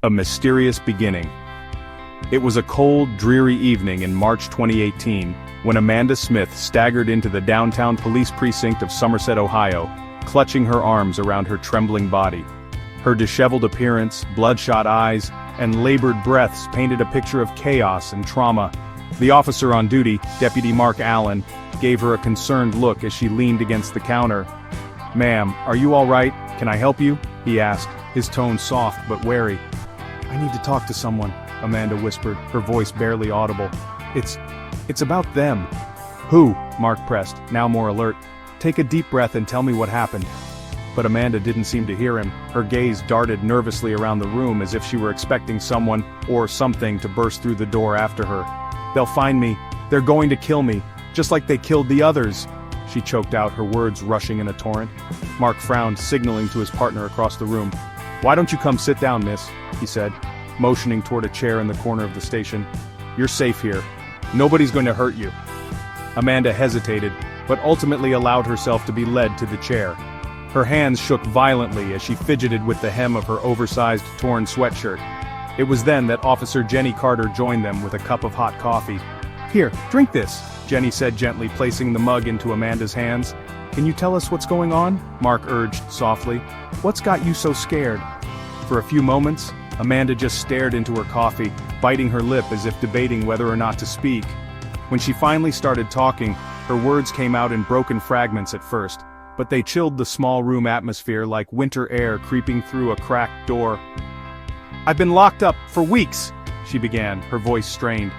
A mysterious beginning. It was a cold, dreary evening in March 2018, when Amanda Smith staggered into the downtown police precinct of Somerset, Ohio, clutching her arms around her trembling body. Her disheveled appearance, bloodshot eyes, and labored breaths painted a picture of chaos and trauma. The officer on duty, Deputy Mark Allen, gave her a concerned look as she leaned against the counter. "Ma'am, are you all right? Can I help you?" he asked, his tone soft but wary. "I need to talk to someone," Amanda whispered, her voice barely audible. It's about them." "Who?" Mark pressed, now more alert. "Take a deep breath and tell me what happened." But Amanda didn't seem to hear him. Her gaze darted nervously around the room as if she were expecting someone, or something, to burst through the door after her. "They'll find me. They're going to kill me, just like they killed the others," she choked out, her words rushing in a torrent. Mark frowned, signaling to his partner across the room. "Why don't you come sit down, miss?" he said, motioning toward a chair in the corner of the station. "You're safe here. Nobody's going to hurt you." Amanda hesitated, but ultimately allowed herself to be led to the chair. Her hands shook violently as she fidgeted with the hem of her oversized, torn sweatshirt. It was then that Officer Jenny Carter joined them with a cup of hot coffee. "Here, drink this," Jenny said gently, placing the mug into Amanda's hands. "Can you tell us what's going on?" Mark urged softly. "What's got you so scared?" For a few moments, Amanda just stared into her coffee, biting her lip as if debating whether or not to speak. When she finally started talking, her words came out in broken fragments at first, but they chilled the small room atmosphere like winter air creeping through a cracked door. "I've been locked up for weeks," she began, her voice strained.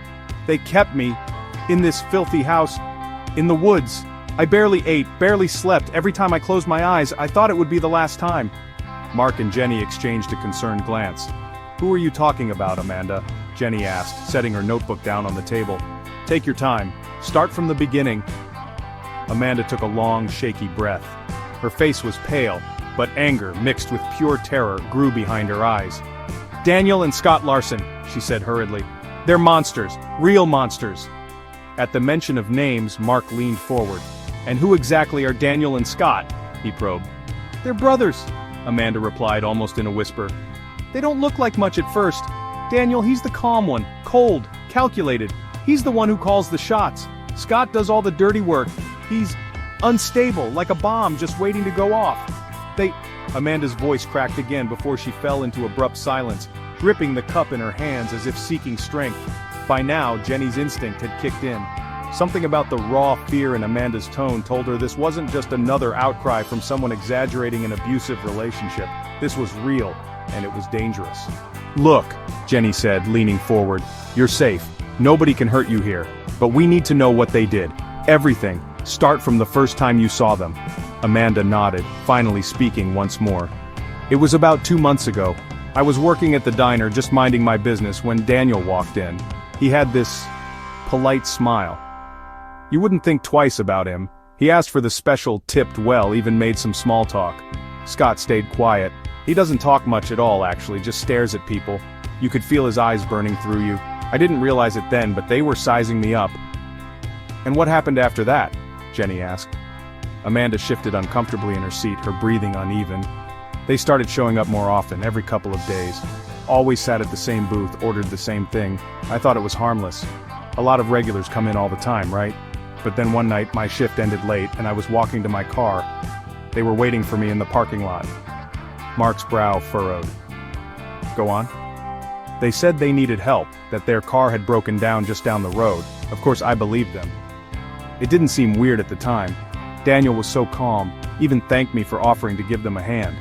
"They kept me in this filthy house, in the woods. I barely ate, barely slept. Every time I closed my eyes, I thought it would be the last time." Mark and Jenny exchanged a concerned glance. "Who are you talking about, Amanda?" Jenny asked, setting her notebook down on the table. "Take your time. Start from the beginning." Amanda took a long, shaky breath. Her face was pale, but anger, mixed with pure terror, grew behind her eyes. "Daniel and Scott Larson," she said hurriedly. "They're monsters, real monsters." At the mention of names, Mark leaned forward. "And who exactly are Daniel and Scott?" he probed. "They're brothers," Amanda replied almost in a whisper. "They don't look like much at first. Daniel, he's the calm one, cold, calculated. He's the one who calls the shots. Scott does all the dirty work. He's unstable, like a bomb just waiting to go off. Amanda's voice cracked again before she fell into abrupt silence, gripping the cup in her hands as if seeking strength. By now, Jenny's instinct had kicked in. Something about the raw fear in Amanda's tone told her this wasn't just another outcry from someone exaggerating an abusive relationship. This was real, and it was dangerous. "Look," Jenny said, leaning forward, "you're safe. Nobody can hurt you here. But we need to know what they did. Everything. Start from the first time you saw them." Amanda nodded, finally speaking once more. "It was about 2 months ago. I was working at the diner, just minding my business, when Daniel walked in. He had this polite smile. You wouldn't think twice about him. He asked for the special tipped well, even made some small talk. Scott stayed quiet. He doesn't talk much at all, actually, just stares at people. You could feel his eyes burning through you. I didn't realize it then, but they were sizing me up." "And what happened after that?" Jenny asked. Amanda shifted uncomfortably in her seat, her breathing uneven. "They started showing up more often, every couple of days. Always sat at the same booth, ordered the same thing. I thought it was harmless. A lot of regulars come in all the time, right? But then one night my shift ended late and I was walking to my car. They were waiting for me in the parking lot." Mark's brow furrowed. "Go on." "They said they needed help, that their car had broken down just down the road. Of course I believed them. It didn't seem weird at the time. Daniel was so calm, even thanked me for offering to give them a hand.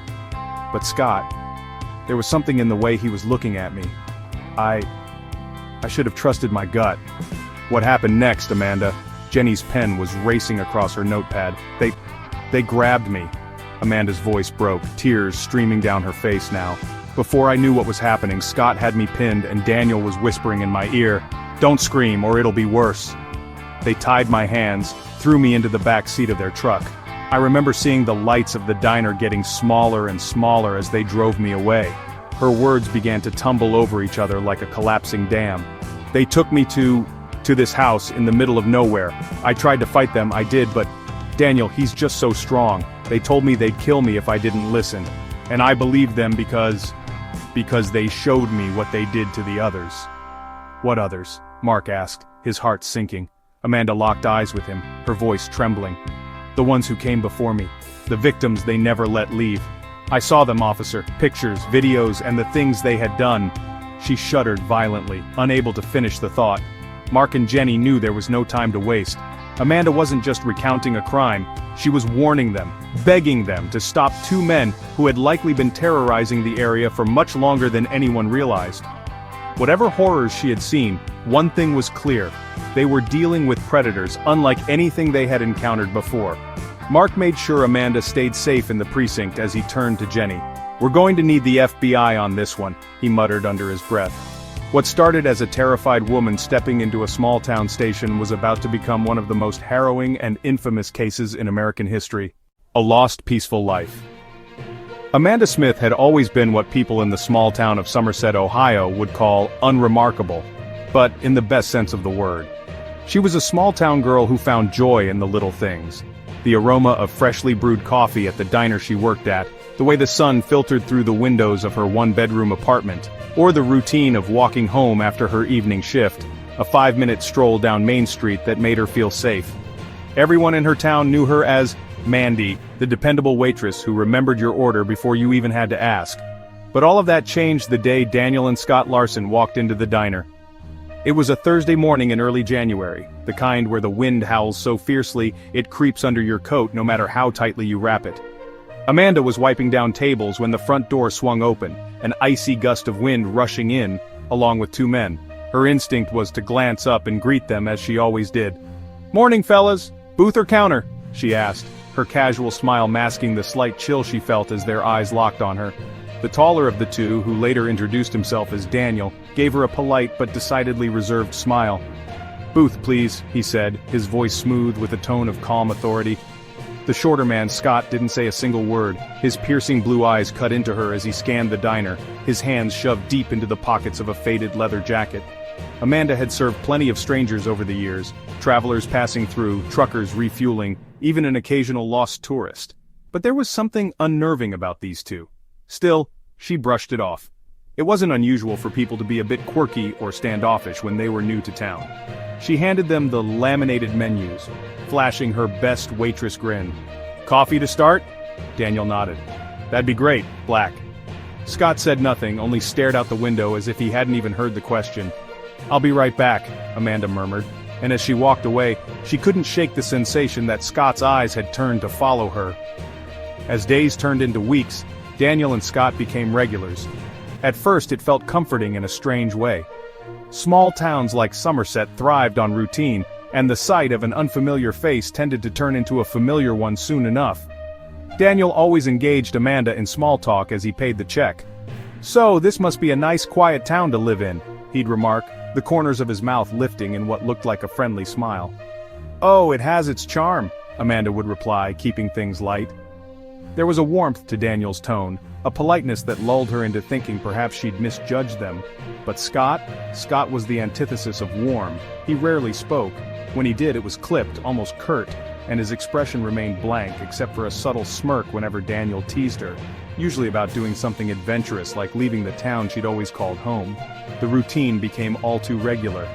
But Scott, there was something in the way he was looking at me. I should have trusted my gut." "What happened next, Amanda?" Jenny's pen was racing across her notepad. They grabbed me." Amanda's voice broke, tears streaming down her face now. "Before I knew what was happening, Scott had me pinned and Daniel was whispering in my ear, 'Don't scream or it'll be worse.' They tied my hands, threw me into the back seat of their truck. I remember seeing the lights of the diner getting smaller and smaller as they drove me away." Her words began to tumble over each other like a collapsing dam. "They took me to this house in the middle of nowhere. I tried to fight them, I did, but Daniel, he's just so strong. They told me they'd kill me if I didn't listen. And I believed them because..." Because they showed me what they did to the others." "What others?" Mark asked, his heart sinking. Amanda locked eyes with him, her voice trembling. "The ones who came before me. The victims they never let leave. I saw them, officer, pictures, videos, and the things they had done." She shuddered violently, unable to finish the thought. Mark and Jenny knew there was no time to waste. Amanda wasn't just recounting a crime, she was warning them, begging them to stop two men who had likely been terrorizing the area for much longer than anyone realized. Whatever horrors she had seen, one thing was clear: they were dealing with predators unlike anything they had encountered before. Mark made sure Amanda stayed safe in the precinct as he turned to Jenny. "We're going to need the FBI on this one," he muttered under his breath. What started as a terrified woman stepping into a small-town station was about to become one of the most harrowing and infamous cases in American history. A lost peaceful life. Amanda Smith had always been what people in the small town of Somerset, Ohio would call unremarkable, but in the best sense of the word. She was a small-town girl who found joy in the little things. The aroma of freshly brewed coffee at the diner she worked at, the way the sun filtered through the windows of her one-bedroom apartment, or the routine of walking home after her evening shift, a 5-minute stroll down Main Street that made her feel safe. Everyone in her town knew her as Mandy, the dependable waitress who remembered your order before you even had to ask. But all of that changed the day Daniel and Scott Larson walked into the diner. It was a Thursday morning in early January, the kind where the wind howls so fiercely it creeps under your coat no matter how tightly you wrap it. Amanda was wiping down tables when the front door swung open, an icy gust of wind rushing in, along with two men. Her instinct was to glance up and greet them as she always did. "Morning, fellas. Booth or counter?" she asked, her casual smile masking the slight chill she felt as their eyes locked on her. The taller of the two, who later introduced himself as Daniel, gave her a polite but decidedly reserved smile. "Booth, please," he said, his voice smooth with a tone of calm authority. The shorter man, Scott, didn't say a single word, his piercing blue eyes cut into her as he scanned the diner, his hands shoved deep into the pockets of a faded leather jacket. Amanda had served plenty of strangers over the years, travelers passing through, truckers refueling, even an occasional lost tourist. But there was something unnerving about these two. Still, she brushed it off. It wasn't unusual for people to be a bit quirky or standoffish when they were new to town. She handed them the laminated menus, flashing her best waitress grin. "Coffee to start?" Daniel nodded. "That'd be great, black." Scott said nothing, only stared out the window as if he hadn't even heard the question. "I'll be right back," Amanda murmured, and as she walked away, she couldn't shake the sensation that Scott's eyes had turned to follow her. As days turned into weeks, Daniel and Scott became regulars. At first it felt comforting in a strange way. Small towns like Somerset thrived on routine, and the sight of an unfamiliar face tended to turn into a familiar one soon enough. Daniel always engaged Amanda in small talk as he paid the check. "So, this must be a nice quiet town to live in," he'd remark, the corners of his mouth lifting in what looked like a friendly smile. "Oh, it has its charm," Amanda would reply, keeping things light. There was a warmth to Daniel's tone, a politeness that lulled her into thinking perhaps she'd misjudged them. But Scott was the antithesis of warm. He rarely spoke. When he did, it was clipped, almost curt, and his expression remained blank except for a subtle smirk whenever Daniel teased her, usually about doing something adventurous like leaving the town she'd always called home. The routine became all too regular.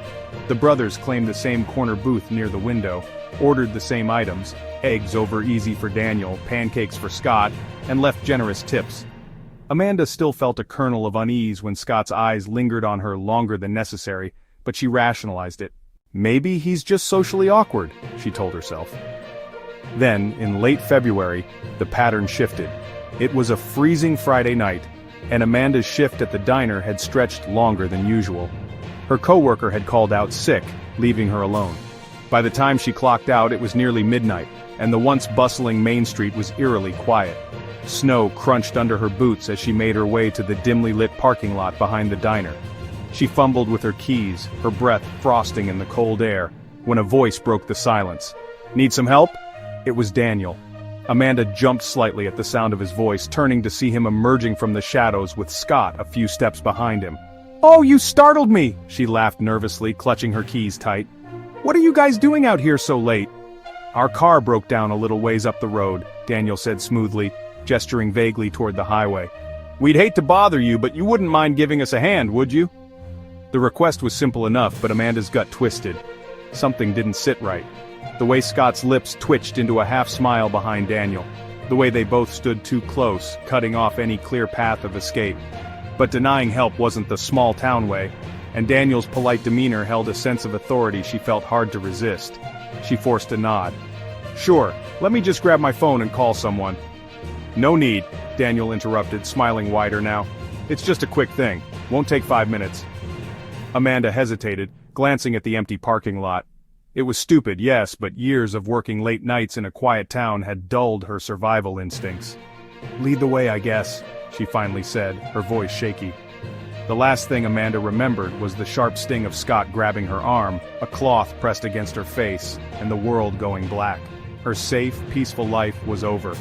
The brothers claimed the same corner booth near the window, ordered the same items, eggs over easy for Daniel, pancakes for Scott, and left generous tips. Amanda still felt a kernel of unease when Scott's eyes lingered on her longer than necessary, but she rationalized it. Maybe he's just socially awkward, she told herself. Then, in late February, the pattern shifted. It was a freezing Friday night, and Amanda's shift at the diner had stretched longer than usual. Her coworker had called out sick, leaving her alone. By the time she clocked out, it was nearly midnight, and the once bustling Main Street was eerily quiet. Snow crunched under her boots as she made her way to the dimly lit parking lot behind the diner. She fumbled with her keys, her breath frosting in the cold air, when a voice broke the silence. "Need some help?" It was Daniel. Amanda jumped slightly at the sound of his voice, turning to see him emerging from the shadows with Scott a few steps behind him. "Oh, you startled me!" she laughed nervously, clutching her keys tight. "What are you guys doing out here so late?" "Our car broke down a little ways up the road," Daniel said smoothly, gesturing vaguely toward the highway. We'd hate to bother you, but you wouldn't mind giving us a hand, would you? The request was simple enough, but Amanda's gut twisted. Something didn't sit right. The way Scott's lips twitched into a half-smile behind Daniel. The way they both stood too close, cutting off any clear path of escape. But denying help wasn't the small-town way, and Daniel's polite demeanor held a sense of authority she felt hard to resist. She forced a nod. Sure, let me just grab my phone and call someone. No need, Daniel interrupted, smiling wider now. It's just a quick thing. Won't take 5 minutes. Amanda hesitated, glancing at the empty parking lot. It was stupid, yes, but years of working late nights in a quiet town had dulled her survival instincts. Lead the way, I guess, she finally said, her voice shaky. The last thing Amanda remembered was the sharp sting of Scott grabbing her arm, a cloth pressed against her face, and the world going black. Her safe, peaceful life was over.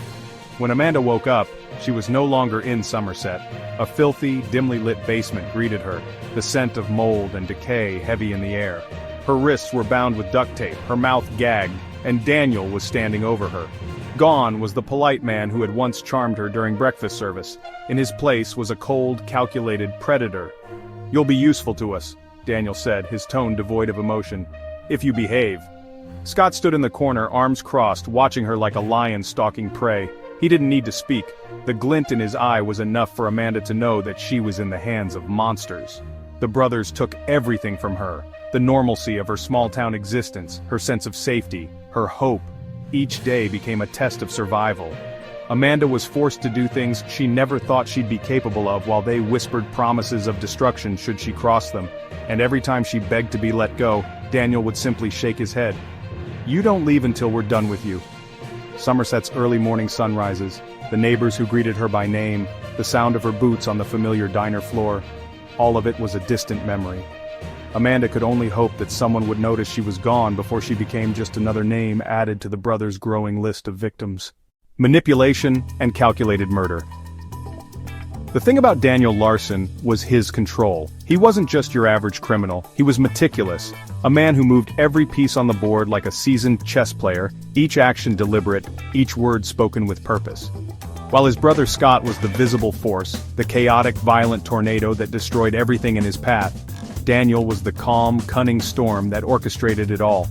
When Amanda woke up, she was no longer in Somerset. A filthy, dimly lit basement greeted her, the scent of mold and decay heavy in the air. Her wrists were bound with duct tape, her mouth gagged, and Daniel was standing over her. Gone was the polite man who had once charmed her during breakfast service. In his place was a cold, calculated predator. "You'll be useful to us," Daniel said, his tone devoid of emotion. "If you behave." Scott stood in the corner, arms crossed, watching her like a lion stalking prey. He didn't need to speak. The glint in his eye was enough for Amanda to know that she was in the hands of monsters. The brothers took everything from her. The normalcy of her small-town existence, her sense of safety, her hope. Each day became a test of survival. Amanda was forced to do things she never thought she'd be capable of while they whispered promises of destruction should she cross them. And every time she begged to be let go, Daniel would simply shake his head. "You don't leave until we're done with you." Somerset's early morning sunrises, the neighbors who greeted her by name, the sound of her boots on the familiar diner floor, all of it was a distant memory. Amanda could only hope that someone would notice she was gone before she became just another name added to the brothers' growing list of victims. Manipulation and calculated murder. The thing about Daniel Larson was his control. He wasn't just your average criminal, he was meticulous. A man who moved every piece on the board like a seasoned chess player, each action deliberate, each word spoken with purpose. While his brother Scott was the visible force, the chaotic, violent tornado that destroyed everything in his path, Daniel was the calm, cunning storm that orchestrated it all.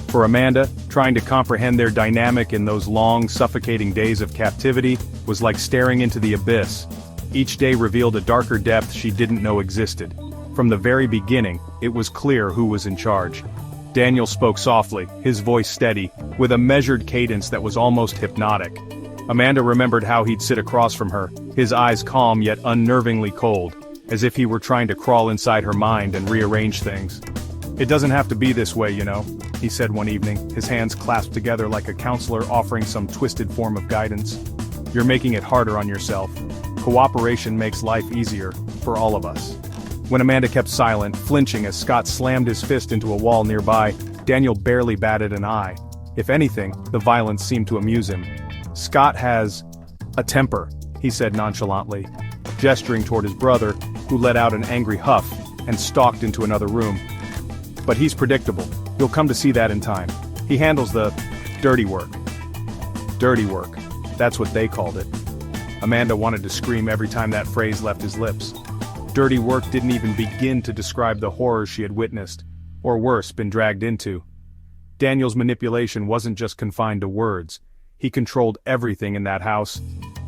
For Amanda, trying to comprehend their dynamic in those long, suffocating days of captivity was like staring into the abyss. Each day revealed a darker depth she didn't know existed. From the very beginning, it was clear who was in charge. Daniel spoke softly, his voice steady, with a measured cadence that was almost hypnotic. Amanda remembered how he'd sit across from her, his eyes calm yet unnervingly cold, as if he were trying to crawl inside her mind and rearrange things. "It doesn't have to be this way, you know," he said one evening, his hands clasped together like a counselor offering some twisted form of guidance. "You're making it harder on yourself. Cooperation makes life easier, for all of us." When Amanda kept silent, flinching as Scott slammed his fist into a wall nearby, Daniel barely batted an eye. If anything, the violence seemed to amuse him. "Scott has a temper," he said nonchalantly, gesturing toward his brother, who let out an angry huff and stalked into another room. "But he's predictable. You'll come to see that in time. He handles the dirty work." Dirty work. That's what they called it. Amanda wanted to scream every time that phrase left his lips. Dirty work didn't even begin to describe the horrors she had witnessed, or worse, been dragged into. Daniel's manipulation wasn't just confined to words. He controlled everything in that house.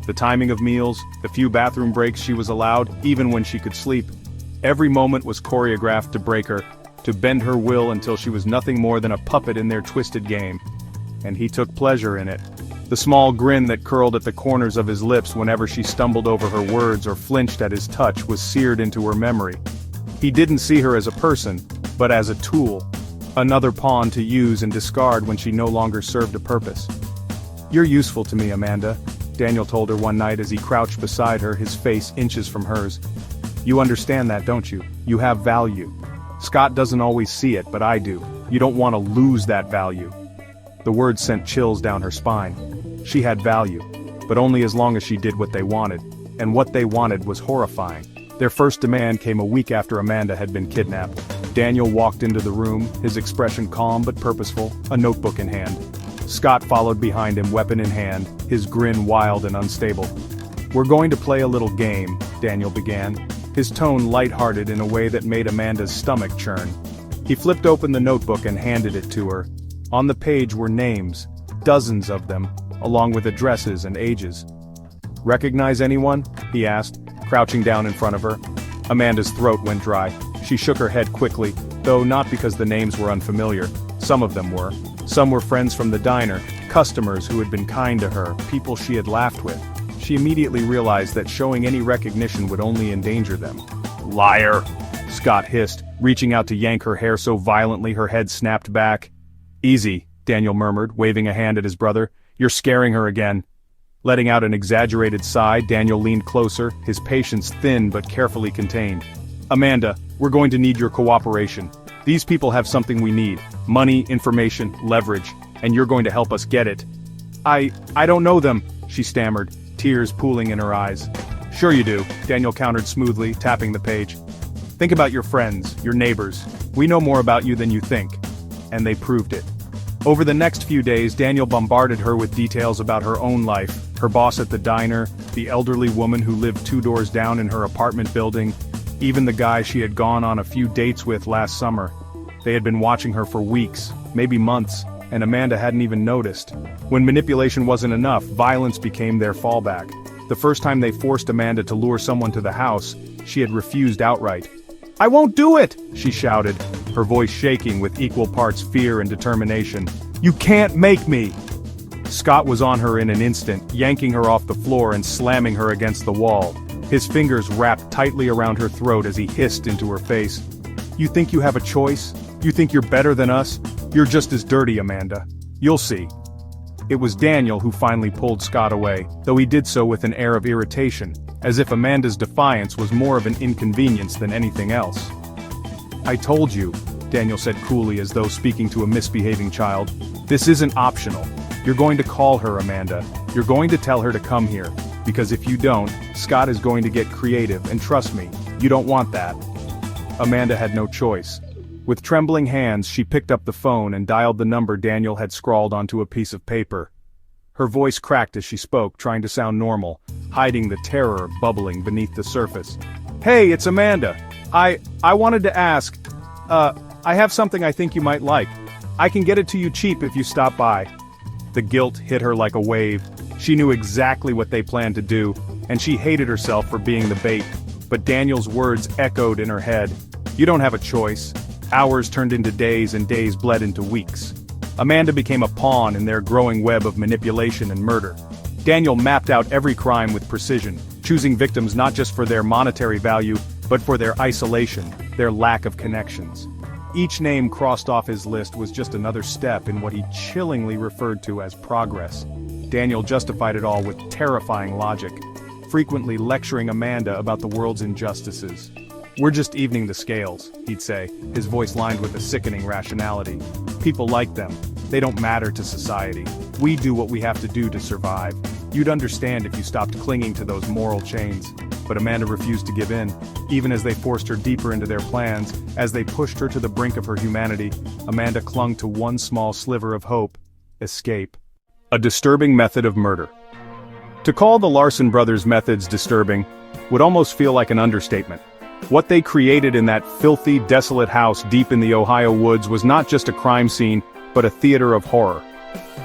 The timing of meals, the few bathroom breaks she was allowed, even when she could sleep. Every moment was choreographed to break her, to bend her will until she was nothing more than a puppet in their twisted game. And he took pleasure in it. The small grin that curled at the corners of his lips whenever she stumbled over her words or flinched at his touch was seared into her memory. He didn't see her as a person, but as a tool. Another pawn to use and discard when she no longer served a purpose. "You're useful to me, Amanda," Daniel told her one night as he crouched beside her, his face inches from hers. "You understand that, don't you? You have value. Scott doesn't always see it, but I do. You don't want to lose that value." The words sent chills down her spine. She had value, but only as long as she did what they wanted, and what they wanted was horrifying. Their first demand came a week after Amanda had been kidnapped. Daniel walked into the room, his expression calm but purposeful, a notebook in hand. Scott followed behind him, weapon in hand, his grin wild and unstable. "We're going to play a little game," Daniel began, his tone lighthearted in a way that made Amanda's stomach churn. He flipped open the notebook and handed it to her. On the page were names, dozens of them, along with addresses and ages. "Recognize anyone?" he asked, crouching down in front of her. Amanda's throat went dry. She shook her head quickly, though not because the names were unfamiliar. Some of them were. Some were friends from the diner, customers who had been kind to her, people she had laughed with. She immediately realized that showing any recognition would only endanger them. "Liar!" Scott hissed, reaching out to yank her hair so violently her head snapped back. "Easy," Daniel murmured, waving a hand at his brother. "You're scaring her again." Letting out an exaggerated sigh, Daniel leaned closer, his patience thin but carefully contained. "Amanda, we're going to need your cooperation. These people have something we need. Money, information, leverage. And you're going to help us get it." I don't know them," she stammered, tears pooling in her eyes. "Sure you do," Daniel countered smoothly, tapping the page. "Think about your friends, your neighbors. We know more about you than you think." And they proved it. Over the next few days, Daniel bombarded her with details about her own life, her boss at the diner, the elderly woman who lived 2 doors down in her apartment building, even the guy she had gone on a few dates with last summer. They had been watching her for weeks, maybe months, and Amanda hadn't even noticed. When manipulation wasn't enough, violence became their fallback. The first time they forced Amanda to lure someone to the house, she had refused outright. "I won't do it!" she shouted, her voice shaking with equal parts fear and determination. "You can't make me!" Scott was on her in an instant, yanking her off the floor and slamming her against the wall. His fingers wrapped tightly around her throat as he hissed into her face. "You think you have a choice? You think you're better than us? You're just as dirty, Amanda. You'll see." It was Daniel who finally pulled Scott away, though he did so with an air of irritation, as if Amanda's defiance was more of an inconvenience than anything else. "I told you," Daniel said coolly as though speaking to a misbehaving child. "This isn't optional. You're going to call her, Amanda. You're going to tell her to come here, because if you don't, Scott is going to get creative, and trust me, you don't want that." Amanda had no choice. With trembling hands, she picked up the phone and dialed the number Daniel had scrawled onto a piece of paper. Her voice cracked as she spoke, trying to sound normal, hiding the terror bubbling beneath the surface. "Hey, it's Amanda. I wanted to ask, I have something I think you might like. I can get it to you cheap if you stop by." The guilt hit her like a wave. She knew exactly what they planned to do, and she hated herself for being the bait. But Daniel's words echoed in her head. "You don't have a choice." Hours turned into days and days bled into weeks. Amanda became a pawn in their growing web of manipulation and murder. Daniel mapped out every crime with precision, choosing victims not just for their monetary value, but for their isolation, their lack of connections. Each name crossed off his list was just another step in what he chillingly referred to as progress. Daniel justified it all with terrifying logic, frequently lecturing Amanda about the world's injustices. "We're just evening the scales," he'd say, his voice lined with a sickening rationality. "People like them. They don't matter to society. We do what we have to do to survive. You'd understand if you stopped clinging to those moral chains." But Amanda refused to give in, even as they forced her deeper into their plans. As they pushed her to the brink of her humanity, Amanda clung to one small sliver of hope: escape. A disturbing method of murder. To call the Larson brothers' methods disturbing would almost feel like an understatement. What they created in that filthy, desolate house deep in the Ohio woods was not just a crime scene, but a theater of horror.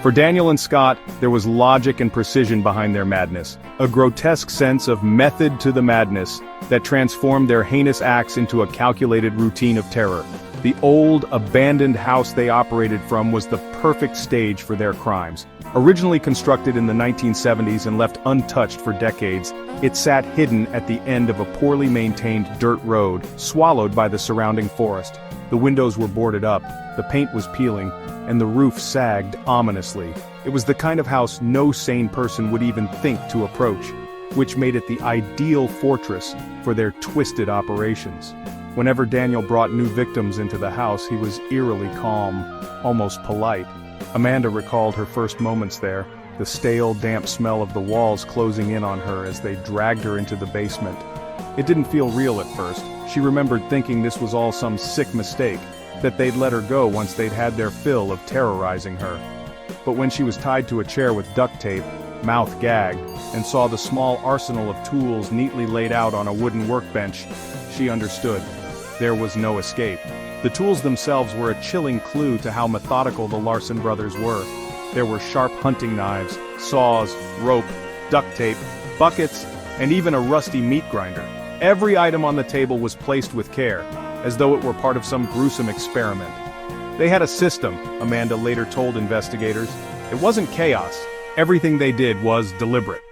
For Daniel and Scott, there was logic and precision behind their madness, a grotesque sense of method to the madness that transformed their heinous acts into a calculated routine of terror. The old, abandoned house they operated from was the perfect stage for their crimes. Originally constructed in the 1970s and left untouched for decades, it sat hidden at the end of a poorly maintained dirt road, swallowed by the surrounding forest. The windows were boarded up, the paint was peeling, and the roof sagged ominously. It was the kind of house no sane person would even think to approach, which made it the ideal fortress for their twisted operations. Whenever Daniel brought new victims into the house, he was eerily calm, almost polite. Amanda recalled her first moments there, the stale, damp smell of the walls closing in on her as they dragged her into the basement. It didn't feel real at first. She remembered thinking this was all some sick mistake, that they'd let her go once they'd had their fill of terrorizing her. But when she was tied to a chair with duct tape, mouth gagged, and saw the small arsenal of tools neatly laid out on a wooden workbench, she understood. There was no escape. The tools themselves were a chilling clue to how methodical the Larson brothers were. There were sharp hunting knives, saws, rope, duct tape, buckets, and even a rusty meat grinder. Every item on the table was placed with care, as though it were part of some gruesome experiment. They had a system, Amanda later told investigators. It wasn't chaos. Everything they did was deliberate.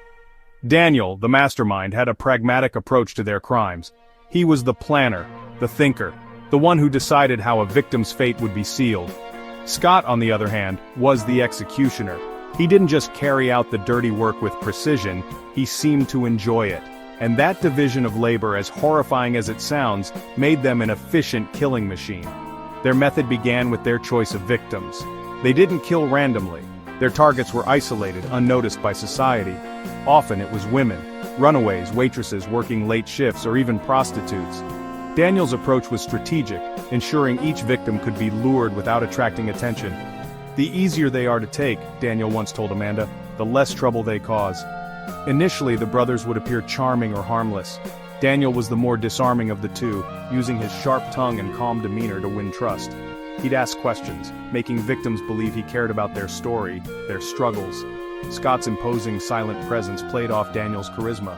Daniel, the mastermind, had a pragmatic approach to their crimes. He was the planner, the thinker, the one who decided how a victim's fate would be sealed. Scott, on the other hand, was the executioner. He didn't just carry out the dirty work with precision, he seemed to enjoy it. And that division of labor, as horrifying as it sounds, made them an efficient killing machine. Their method began with their choice of victims. They didn't kill randomly. Their targets were isolated, unnoticed by society. Often it was women, runaways, waitresses working late shifts, or even prostitutes. Daniel's approach was strategic, ensuring each victim could be lured without attracting attention. The easier they are to take, Daniel once told Amanda, the less trouble they cause. Initially, the brothers would appear charming or harmless. Daniel was the more disarming of the two, using his sharp tongue and calm demeanor to win trust. He'd ask questions, making victims believe he cared about their story, their struggles. Scott's imposing silent presence played off Daniel's charisma.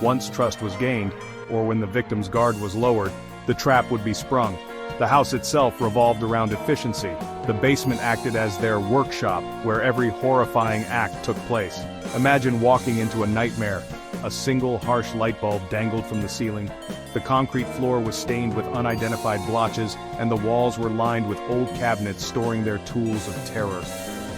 Once trust was gained, or when the victim's guard was lowered, the trap would be sprung. The house itself revolved around efficiency. The basement acted as their workshop, where every horrifying act took place. Imagine walking into a nightmare. A single harsh light bulb dangled from the ceiling. The concrete floor was stained with unidentified blotches, and the walls were lined with old cabinets storing their tools of terror.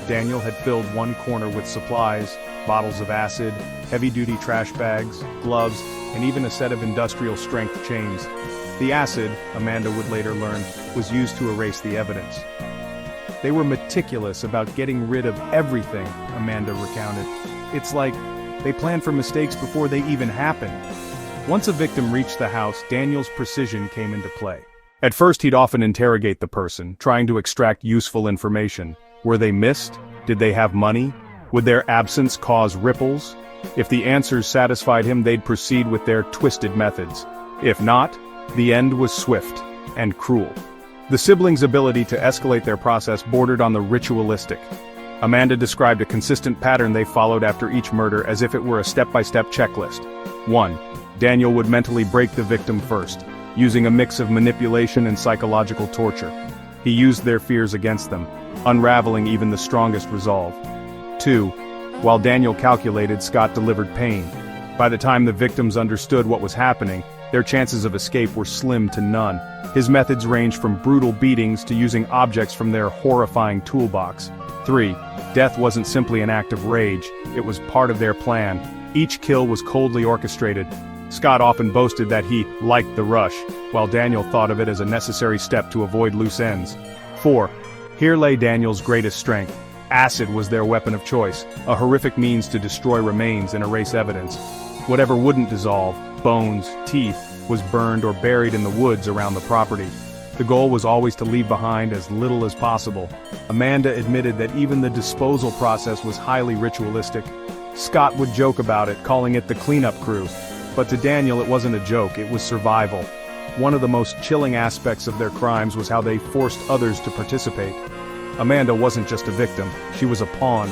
Daniel had filled one corner with supplies, bottles of acid, heavy-duty trash bags, gloves, and even a set of industrial-strength chains. The acid, Amanda would later learn, was used to erase the evidence. They were meticulous about getting rid of everything, Amanda recounted. It's like they planned for mistakes before they even happened. Once a victim reached the house, Daniel's precision came into play. At first, he'd often interrogate the person, trying to extract useful information. Were they missed? Did they have money? Would their absence cause ripples? If the answers satisfied him, they'd proceed with their twisted methods. If not, the end was swift and cruel. The siblings' ability to escalate their process bordered on the ritualistic. Amanda described a consistent pattern they followed after each murder as if it were a step-by-step checklist. 1. Daniel would mentally break the victim first, using a mix of manipulation and psychological torture. He used their fears against them, unraveling even the strongest resolve. 2. While Daniel calculated, Scott delivered pain. By the time the victims understood what was happening, their chances of escape were slim to none. His methods ranged from brutal beatings to using objects from their horrifying toolbox. 3. Death wasn't simply an act of rage, it was part of their plan. Each kill was coldly orchestrated. Scott often boasted that he liked the rush, while Daniel thought of it as a necessary step to avoid loose ends. 4. Here lay Daniel's greatest strength. Acid was their weapon of choice, a horrific means to destroy remains and erase evidence. Whatever wouldn't dissolve, bones, teeth, was burned or buried in the woods around the property. The goal was always to leave behind as little as possible. Amanda admitted that even the disposal process was highly ritualistic. Scott would joke about it, calling it the cleanup crew. But to Daniel it wasn't a joke, it was survival. One of the most chilling aspects of their crimes was how they forced others to participate. Amanda wasn't just a victim, she was a pawn.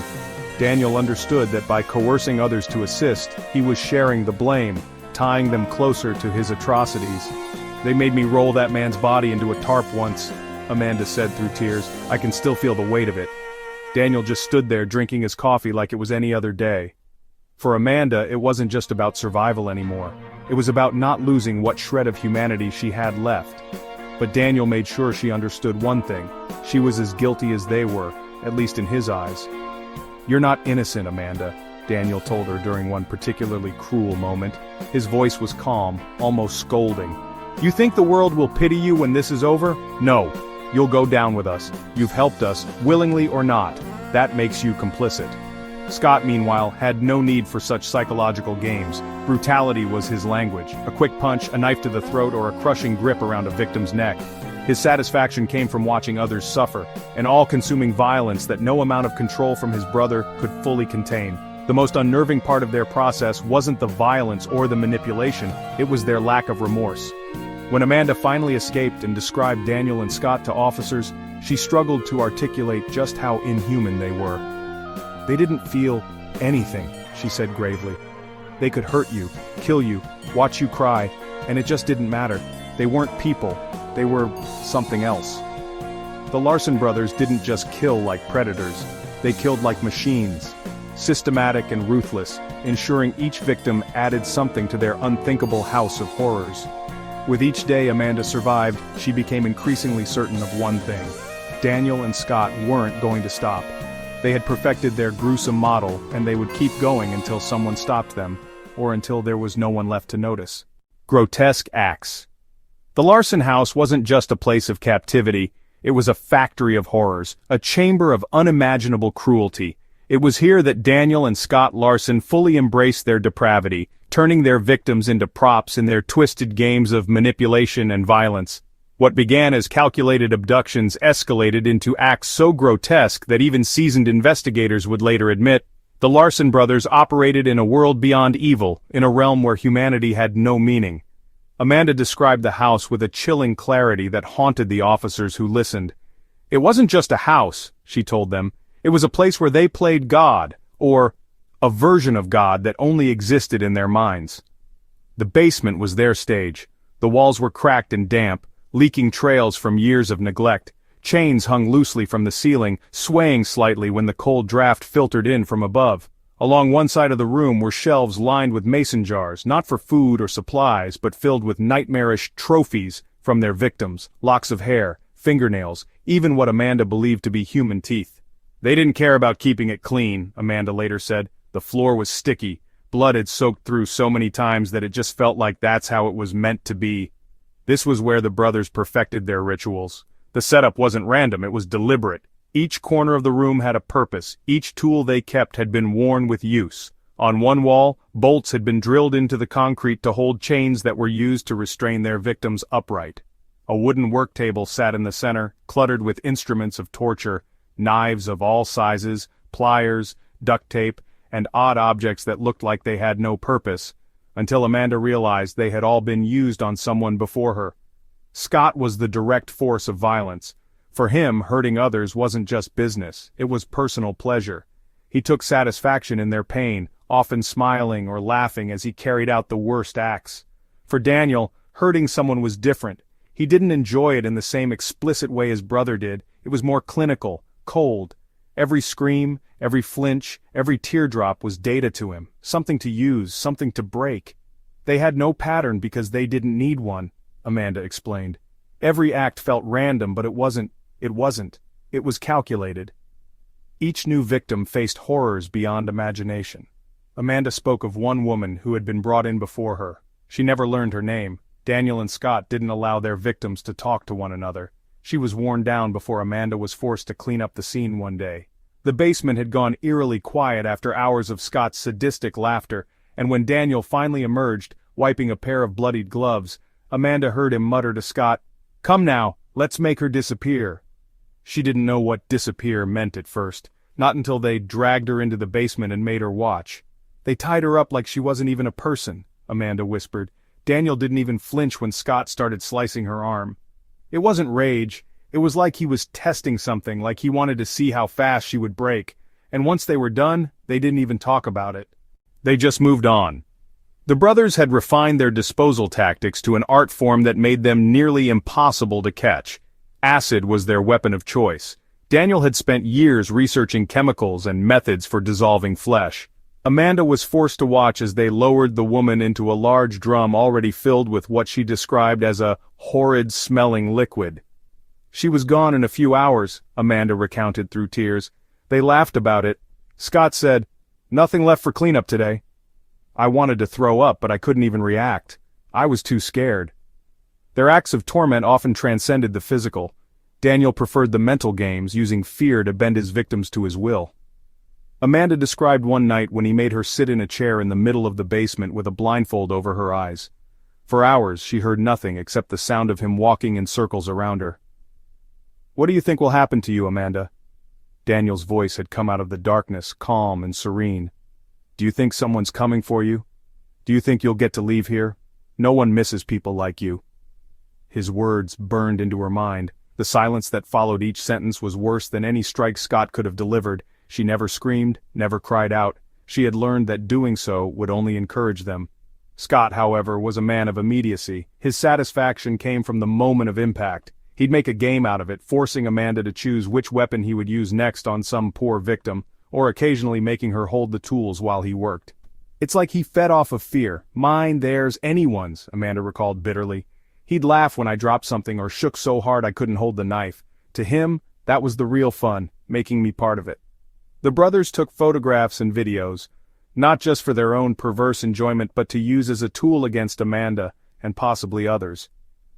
Daniel understood that by coercing others to assist, he was sharing the blame, tying them closer to his atrocities. "They made me roll that man's body into a tarp once," Amanda said through tears. "I can still feel the weight of it." Daniel just stood there drinking his coffee like it was any other day. For Amanda, it wasn't just about survival anymore. It was about not losing what shred of humanity she had left. But Daniel made sure she understood one thing. She was as guilty as they were, at least in his eyes. "You're not innocent, Amanda," Daniel told her during one particularly cruel moment. His voice was calm, almost scolding. "You think the world will pity you when this is over? No. You'll go down with us. You've helped us, willingly or not. That makes you complicit." Scott, meanwhile, had no need for such psychological games. Brutality was his language. A quick punch, a knife to the throat, or a crushing grip around a victim's neck. His satisfaction came from watching others suffer, an all-consuming violence that no amount of control from his brother could fully contain. The most unnerving part of their process wasn't the violence or the manipulation, it was their lack of remorse. When Amanda finally escaped and described Daniel and Scott to officers, she struggled to articulate just how inhuman they were. "They didn't feel anything," she said gravely. "They could hurt you, kill you, watch you cry, and it just didn't matter. They weren't people, they were something else." The Larson brothers didn't just kill like predators, they killed like machines. Systematic and ruthless, ensuring each victim added something to their unthinkable house of horrors. With each day Amanda survived, she became increasingly certain of one thing. Daniel and Scott weren't going to stop. They had perfected their gruesome model, and they would keep going until someone stopped them, or until there was no one left to notice. Grotesque acts. The Larson house wasn't just a place of captivity, it was a factory of horrors, a chamber of unimaginable cruelty. It was here that Daniel and Scott Larson fully embraced their depravity, turning their victims into props in their twisted games of manipulation and violence. What began as calculated abductions escalated into acts so grotesque that even seasoned investigators would later admit, the Larson brothers operated in a world beyond evil, in a realm where humanity had no meaning. Amanda described the house with a chilling clarity that haunted the officers who listened. It wasn't just a house, she told them. It was a place where they played God, or a version of God that only existed in their minds. The basement was their stage. The walls were cracked and damp, leaking trails from years of neglect. Chains hung loosely from the ceiling, swaying slightly when the cold draft filtered in from above. Along one side of the room were shelves lined with mason jars, not for food or supplies, but filled with nightmarish trophies from their victims, locks of hair, fingernails, even what Amanda believed to be human teeth. They didn't care about keeping it clean, Amanda later said. The floor was sticky. Blood had soaked through so many times that it just felt like that's how it was meant to be. This was where the brothers perfected their rituals. The setup wasn't random, it was deliberate. Each corner of the room had a purpose. Each tool they kept had been worn with use. On one wall, bolts had been drilled into the concrete to hold chains that were used to restrain their victims upright. A wooden work table sat in the center, cluttered with instruments of torture. Knives of all sizes, pliers, duct tape, and odd objects that looked like they had no purpose, until Amanda realized they had all been used on someone before her. Scott was the direct force of violence. For him, hurting others wasn't just business, it was personal pleasure. He took satisfaction in their pain, often smiling or laughing as he carried out the worst acts. For Daniel, hurting someone was different. He didn't enjoy it in the same explicit way his brother did. It was more clinical, cold. Every scream, every flinch, every teardrop was data to him, something to use, something to break. They had no pattern because they didn't need one, Amanda explained. Every act felt random, but it wasn't. It was calculated. Each new victim faced horrors beyond imagination. Amanda spoke of one woman who had been brought in before her. She never learned her name. Daniel and Scott didn't allow their victims to talk to one another. She was worn down before Amanda was forced to clean up the scene one day. The basement had gone eerily quiet after hours of Scott's sadistic laughter, and when Daniel finally emerged, wiping a pair of bloodied gloves, Amanda heard him mutter to Scott, "Come now, let's make her disappear." She didn't know what disappear meant at first, not until they dragged her into the basement and made her watch. "They tied her up like she wasn't even a person," Amanda whispered. Daniel didn't even flinch when Scott started slicing her arm. It wasn't rage, it was like he was testing something, like he wanted to see how fast she would break, and once they were done, they didn't even talk about it. They just moved on. The brothers had refined their disposal tactics to an art form that made them nearly impossible to catch. Acid was their weapon of choice. Daniel had spent years researching chemicals and methods for dissolving flesh. Amanda was forced to watch as they lowered the woman into a large drum already filled with what she described as a horrid-smelling liquid. "She was gone in a few hours," Amanda recounted through tears. "They laughed about it. Scott said, 'Nothing left for cleanup today.' I wanted to throw up, but I couldn't even react. I was too scared." Their acts of torment often transcended the physical. Daniel preferred the mental games, using fear to bend his victims to his will. Amanda described one night when he made her sit in a chair in the middle of the basement with a blindfold over her eyes. For hours she heard nothing except the sound of him walking in circles around her. "What do you think will happen to you, Amanda?" Daniel's voice had come out of the darkness, calm and serene. Do you think someone's coming for you? Do you think you'll get to leave here? No one misses people like you." His words burned into her mind. The silence that followed each sentence was worse than any strike Scott could have delivered. She never screamed, never cried out. She had learned that doing so would only encourage them. Scott, however, was a man of immediacy. His satisfaction came from the moment of impact. He'd make a game out of it, forcing Amanda to choose which weapon he would use next on some poor victim, or occasionally making her hold the tools while he worked. "It's like he fed off of fear. Mine, theirs, anyone's," Amanda recalled bitterly. "He'd laugh when I dropped something or shook so hard I couldn't hold the knife. To him, that was the real fun, making me part of it." The brothers took photographs and videos, not just for their own perverse enjoyment but to use as a tool against Amanda, and possibly others.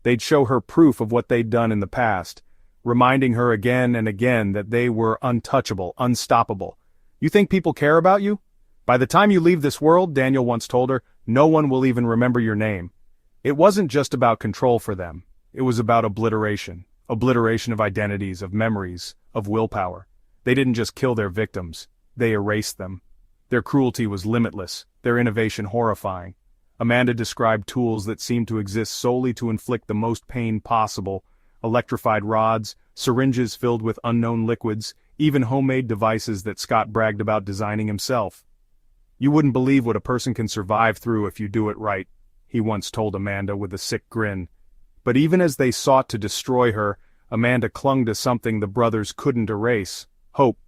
They'd show her proof of what they'd done in the past, reminding her again and again that they were untouchable, unstoppable. "You think people care about you? By the time you leave this world," Daniel once told her, "no one will even remember your name." It wasn't just about control for them. It was about obliteration. Obliteration of identities, of memories, of willpower. They didn't just kill their victims. They erased them. Their cruelty was limitless, their innovation horrifying. Amanda described tools that seemed to exist solely to inflict the most pain possible: electrified rods, syringes filled with unknown liquids, even homemade devices that Scott bragged about designing himself. "You wouldn't believe what a person can survive through if you do it right," he once told Amanda with a sick grin. But even as they sought to destroy her, Amanda clung to something the brothers couldn't erase: hope.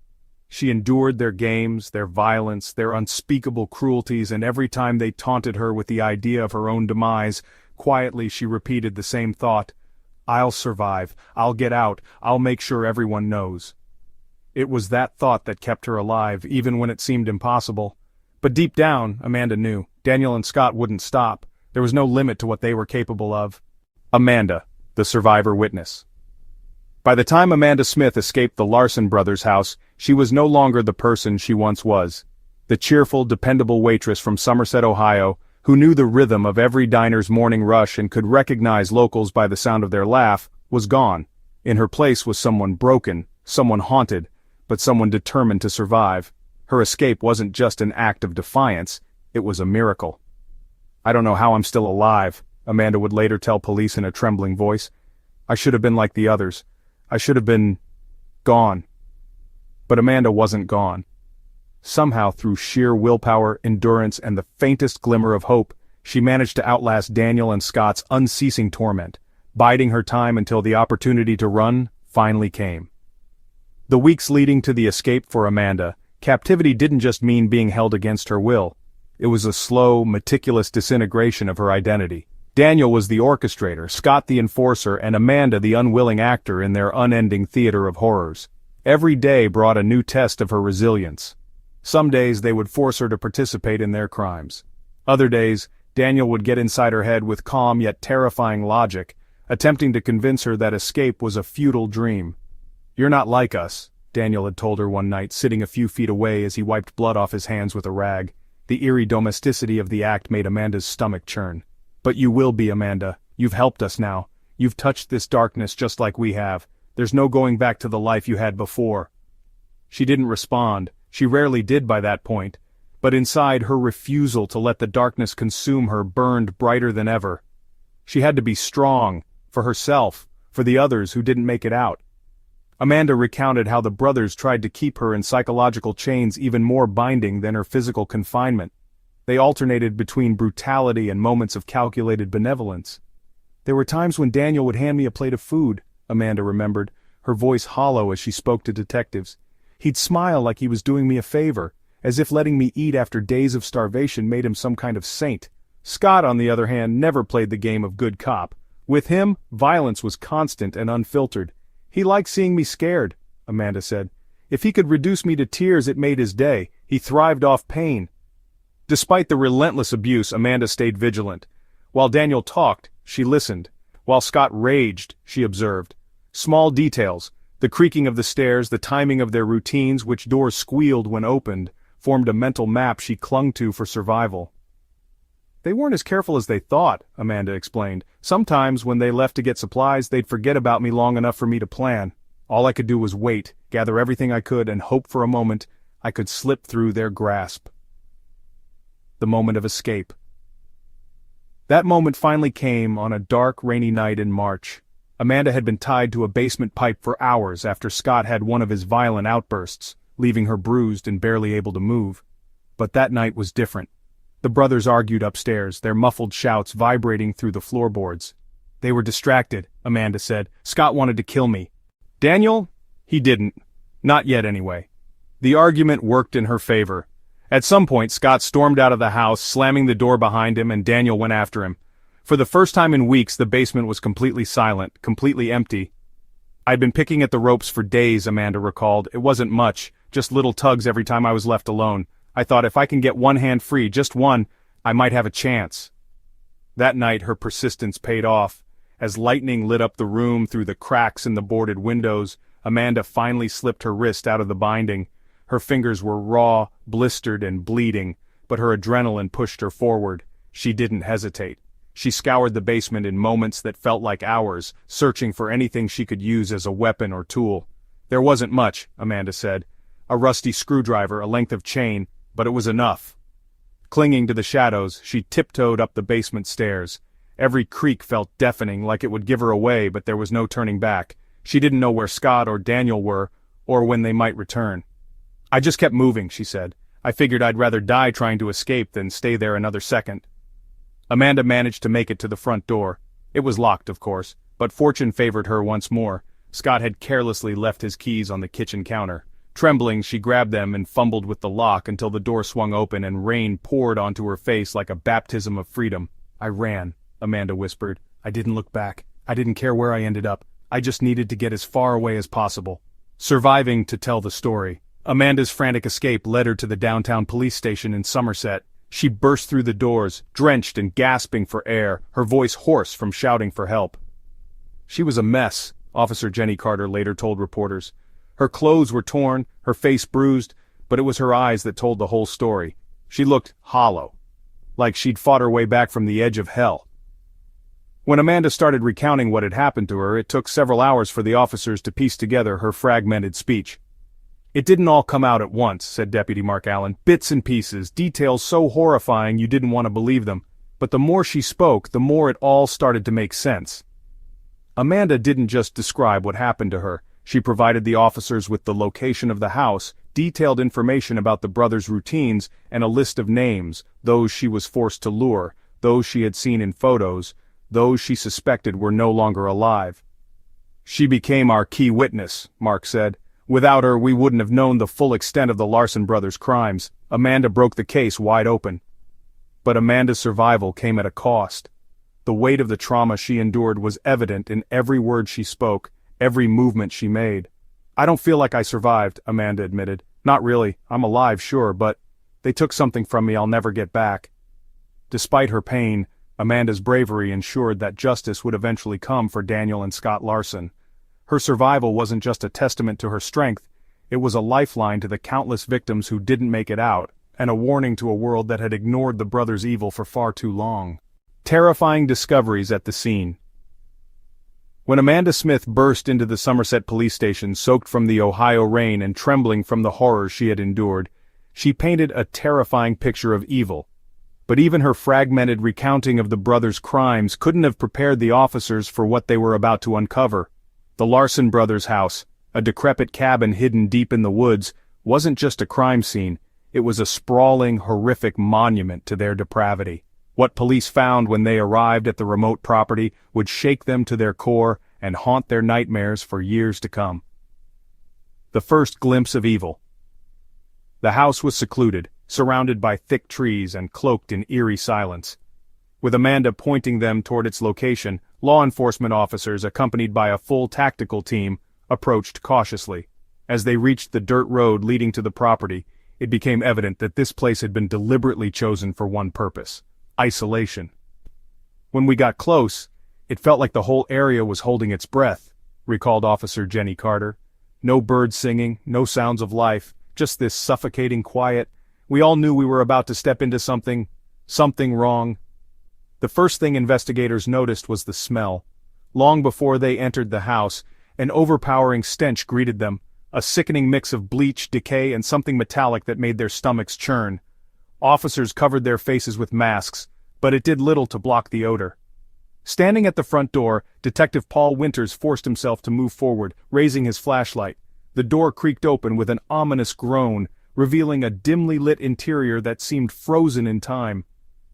She endured their games, their violence, their unspeakable cruelties, and every time they taunted her with the idea of her own demise, quietly she repeated the same thought: "I'll survive, I'll get out, I'll make sure everyone knows." It was that thought that kept her alive, even when it seemed impossible. But deep down, Amanda knew, Daniel and Scott wouldn't stop. There was no limit to what they were capable of. Amanda, the survivor witness. By the time Amanda Smith escaped the Larson brothers' house, she was no longer the person she once was. The cheerful, dependable waitress from Somerset, Ohio, who knew the rhythm of every diner's morning rush and could recognize locals by the sound of their laugh, was gone. In her place was someone broken, someone haunted, but someone determined to survive. Her escape wasn't just an act of defiance, it was a miracle. "I don't know how I'm still alive," Amanda would later tell police in a trembling voice. "I should have been like the others. I should have been gone." But Amanda wasn't gone. Somehow, through sheer willpower, endurance, and the faintest glimmer of hope, she managed to outlast Daniel and Scott's unceasing torment, biding her time until the opportunity to run finally came. The weeks leading to the escape for Amanda, captivity didn't just mean being held against her will. It was a slow, meticulous disintegration of her identity. Daniel was the orchestrator, Scott the enforcer, and Amanda the unwilling actor in their unending theater of horrors. Every day brought a new test of her resilience. Some days they would force her to participate in their crimes. Other days, Daniel would get inside her head with calm yet terrifying logic, attempting to convince her that escape was a futile dream. "You're not like us," Daniel had told her one night, sitting a few feet away as he wiped blood off his hands with a rag. The eerie domesticity of the act made Amanda's stomach churn. "But you will be, Amanda. You've helped us now. You've touched this darkness just like we have. There's no going back to the life you had before." She didn't respond. She rarely did by that point. But inside, her refusal to let the darkness consume her burned brighter than ever. She had to be strong, for herself, for the others who didn't make it out. Amanda recounted how the brothers tried to keep her in psychological chains even more binding than her physical confinement. They alternated between brutality and moments of calculated benevolence. "There were times when Daniel would hand me a plate of food," Amanda remembered, her voice hollow as she spoke to detectives. "He'd smile like he was doing me a favor, as if letting me eat after days of starvation made him some kind of saint. Scott, on the other hand, never played the game of good cop. With him, violence was constant and unfiltered. He liked seeing me scared," Amanda said. "If he could reduce me to tears, it made his day. He thrived off pain." Despite the relentless abuse, Amanda stayed vigilant. While Daniel talked, she listened. While Scott raged, she observed. Small details, the creaking of the stairs, the timing of their routines, which doors squealed when opened, formed a mental map she clung to for survival. "They weren't as careful as they thought," Amanda explained. "Sometimes when they left to get supplies, they'd forget about me long enough for me to plan. All I could do was wait, gather everything I could, and hope for a moment I could slip through their grasp." the moment of escape. That moment finally came on a dark, rainy night in March. Amanda had been tied to a basement pipe for hours after Scott had one of his violent outbursts, leaving her bruised and barely able to move. But that night was different. The brothers argued upstairs, their muffled shouts vibrating through the floorboards. "They were distracted," Amanda said. "Scott wanted to kill me." "Daniel? He didn't. Not yet anyway." The argument worked in her favor. At some point, Scott stormed out of the house, slamming the door behind him, and Daniel went after him. For the first time in weeks, the basement was completely silent, completely empty. "I'd been picking at the ropes for days," Amanda recalled. "It wasn't much, just little tugs every time I was left alone. I thought if I can get one hand free, just one, I might have a chance." That night her persistence paid off. As lightning lit up the room through the cracks in the boarded windows, Amanda finally slipped her wrist out of the binding. Her fingers were raw, blistered, and bleeding, but her adrenaline pushed her forward. She didn't hesitate. She scoured the basement in moments that felt like hours, searching for anything she could use as a weapon or tool. There wasn't much, Amanda said. A rusty screwdriver, a length of chain, but it was enough. Clinging to the shadows, she tiptoed up the basement stairs. Every creak felt deafening, like it would give her away, but there was no turning back. She didn't know where Scott or Daniel were, or when they might return. "I just kept moving," she said. "I figured I'd rather die trying to escape than stay there another second." Amanda managed to make it to the front door. It was locked, of course, but fortune favored her once more. Scott had carelessly left his keys on the kitchen counter. Trembling, she grabbed them and fumbled with the lock until the door swung open and rain poured onto her face like a baptism of freedom. "I ran," Amanda whispered. "I didn't look back. I didn't care where I ended up. I just needed to get as far away as possible." Surviving to tell the story. Amanda's frantic escape led her to the downtown police station in Somerset. She burst through the doors, drenched and gasping for air, her voice hoarse from shouting for help. She was a mess, Officer Jenny Carter later told reporters. Her clothes were torn, her face bruised, but it was her eyes that told the whole story. She looked hollow, like she'd fought her way back from the edge of hell. When Amanda started recounting what had happened to her, it took several hours for the officers to piece together her fragmented speech. "It didn't all come out at once," said Deputy Mark Allen. "Bits and pieces, details so horrifying you didn't want to believe them. But the more she spoke, the more it all started to make sense." Amanda didn't just describe what happened to her. She provided the officers with the location of the house, detailed information about the brothers' routines, and a list of names, those she was forced to lure, those she had seen in photos, those she suspected were no longer alive. "She became our key witness," Mark said. "Without her, we wouldn't have known the full extent of the Larson brothers' crimes. Amanda broke the case wide open." But Amanda's survival came at a cost. The weight of the trauma she endured was evident in every word she spoke, every movement she made. "I don't feel like I survived," Amanda admitted. "Not really. I'm alive, sure, but they took something from me I'll never get back." Despite her pain, Amanda's bravery ensured that justice would eventually come for Daniel and Scott Larson. Her survival wasn't just a testament to her strength, it was a lifeline to the countless victims who didn't make it out, and a warning to a world that had ignored the brothers' evil for far too long. Terrifying discoveries at the scene. When Amanda Smith burst into the Somerset police station soaked from the Ohio rain and trembling from the horrors she had endured, she painted a terrifying picture of evil. But even her fragmented recounting of the brothers' crimes couldn't have prepared the officers for what they were about to uncover. The Larson brothers' house, a decrepit cabin hidden deep in the woods, wasn't just a crime scene, it was a sprawling, horrific monument to their depravity. What police found when they arrived at the remote property would shake them to their core and haunt their nightmares for years to come. The first glimpse of evil. The house was secluded, surrounded by thick trees and cloaked in eerie silence. With Amanda pointing them toward its location, law enforcement officers accompanied by a full tactical team approached cautiously. As they reached the dirt road leading to the property, it became evident that this place had been deliberately chosen for one purpose: isolation. "When we got close, it felt like the whole area was holding its breath," recalled Officer Jenny Carter. "No birds singing, no sounds of life, just this suffocating quiet. We all knew we were about to step into something wrong." The first thing investigators noticed was the smell. Long before they entered the house, an overpowering stench greeted them, a sickening mix of bleach, decay, and something metallic that made their stomachs churn. Officers covered their faces with masks, but it did little to block the odor. Standing at the front door, Detective Paul Winters forced himself to move forward, raising his flashlight. The door creaked open with an ominous groan, revealing a dimly lit interior that seemed frozen in time.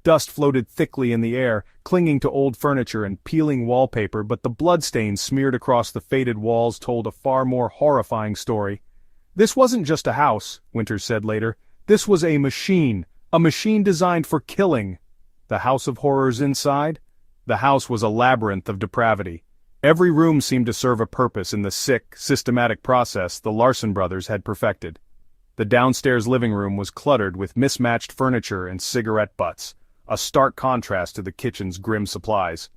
Dust floated thickly in the air, clinging to old furniture and peeling wallpaper, but the bloodstains smeared across the faded walls told a far more horrifying story. "This wasn't just a house," Winters said later. "This was a machine designed for killing." The house of horrors inside? The house was a labyrinth of depravity. Every room seemed to serve a purpose in the sick, systematic process the Larson brothers had perfected. The downstairs living room was cluttered with mismatched furniture and cigarette butts, a stark contrast to the kitchen's grim supplies.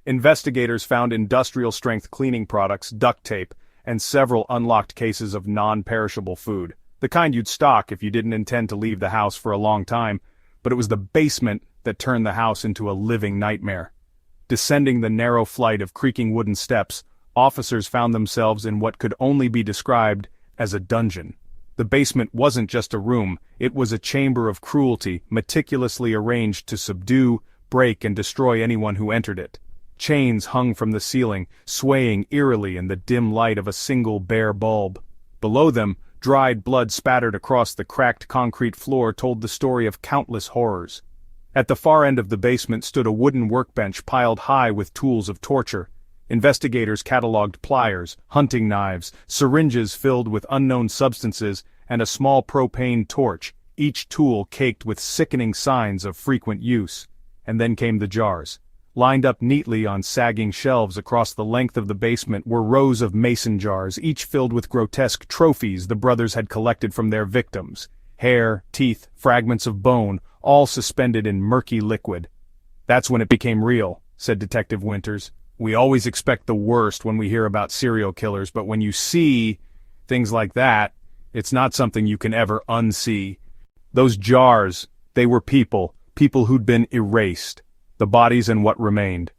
Investigators found industrial-strength cleaning products, duct tape, and several unlocked cases of non-perishable food, the kind you'd stock if you didn't intend to leave the house for a long time, but it was the basement that turned the house into a living nightmare. Descending the narrow flight of creaking wooden steps, officers found themselves in what could only be described as a dungeon. The basement wasn't just a room, it was a chamber of cruelty, meticulously arranged to subdue, break, and destroy anyone who entered it. Chains hung from the ceiling, swaying eerily in the dim light of a single bare bulb. Below them, dried blood spattered across the cracked concrete floor told the story of countless horrors. At the far end of the basement stood a wooden workbench piled high with tools of torture. Investigators catalogued pliers, hunting knives, syringes filled with unknown substances, and a small propane torch, each tool caked with sickening signs of frequent use. And then came the jars. Lined up neatly on sagging shelves across the length of the basement were rows of mason jars, each filled with grotesque trophies the brothers had collected from their victims. Hair, teeth, fragments of bone, all suspended in murky liquid. "That's when it became real," said Detective Winters. "We always expect the worst when we hear about serial killers, but when you see things like that, it's not something you can ever unsee. Those jars, they were people who'd been erased, the bodies and what remained."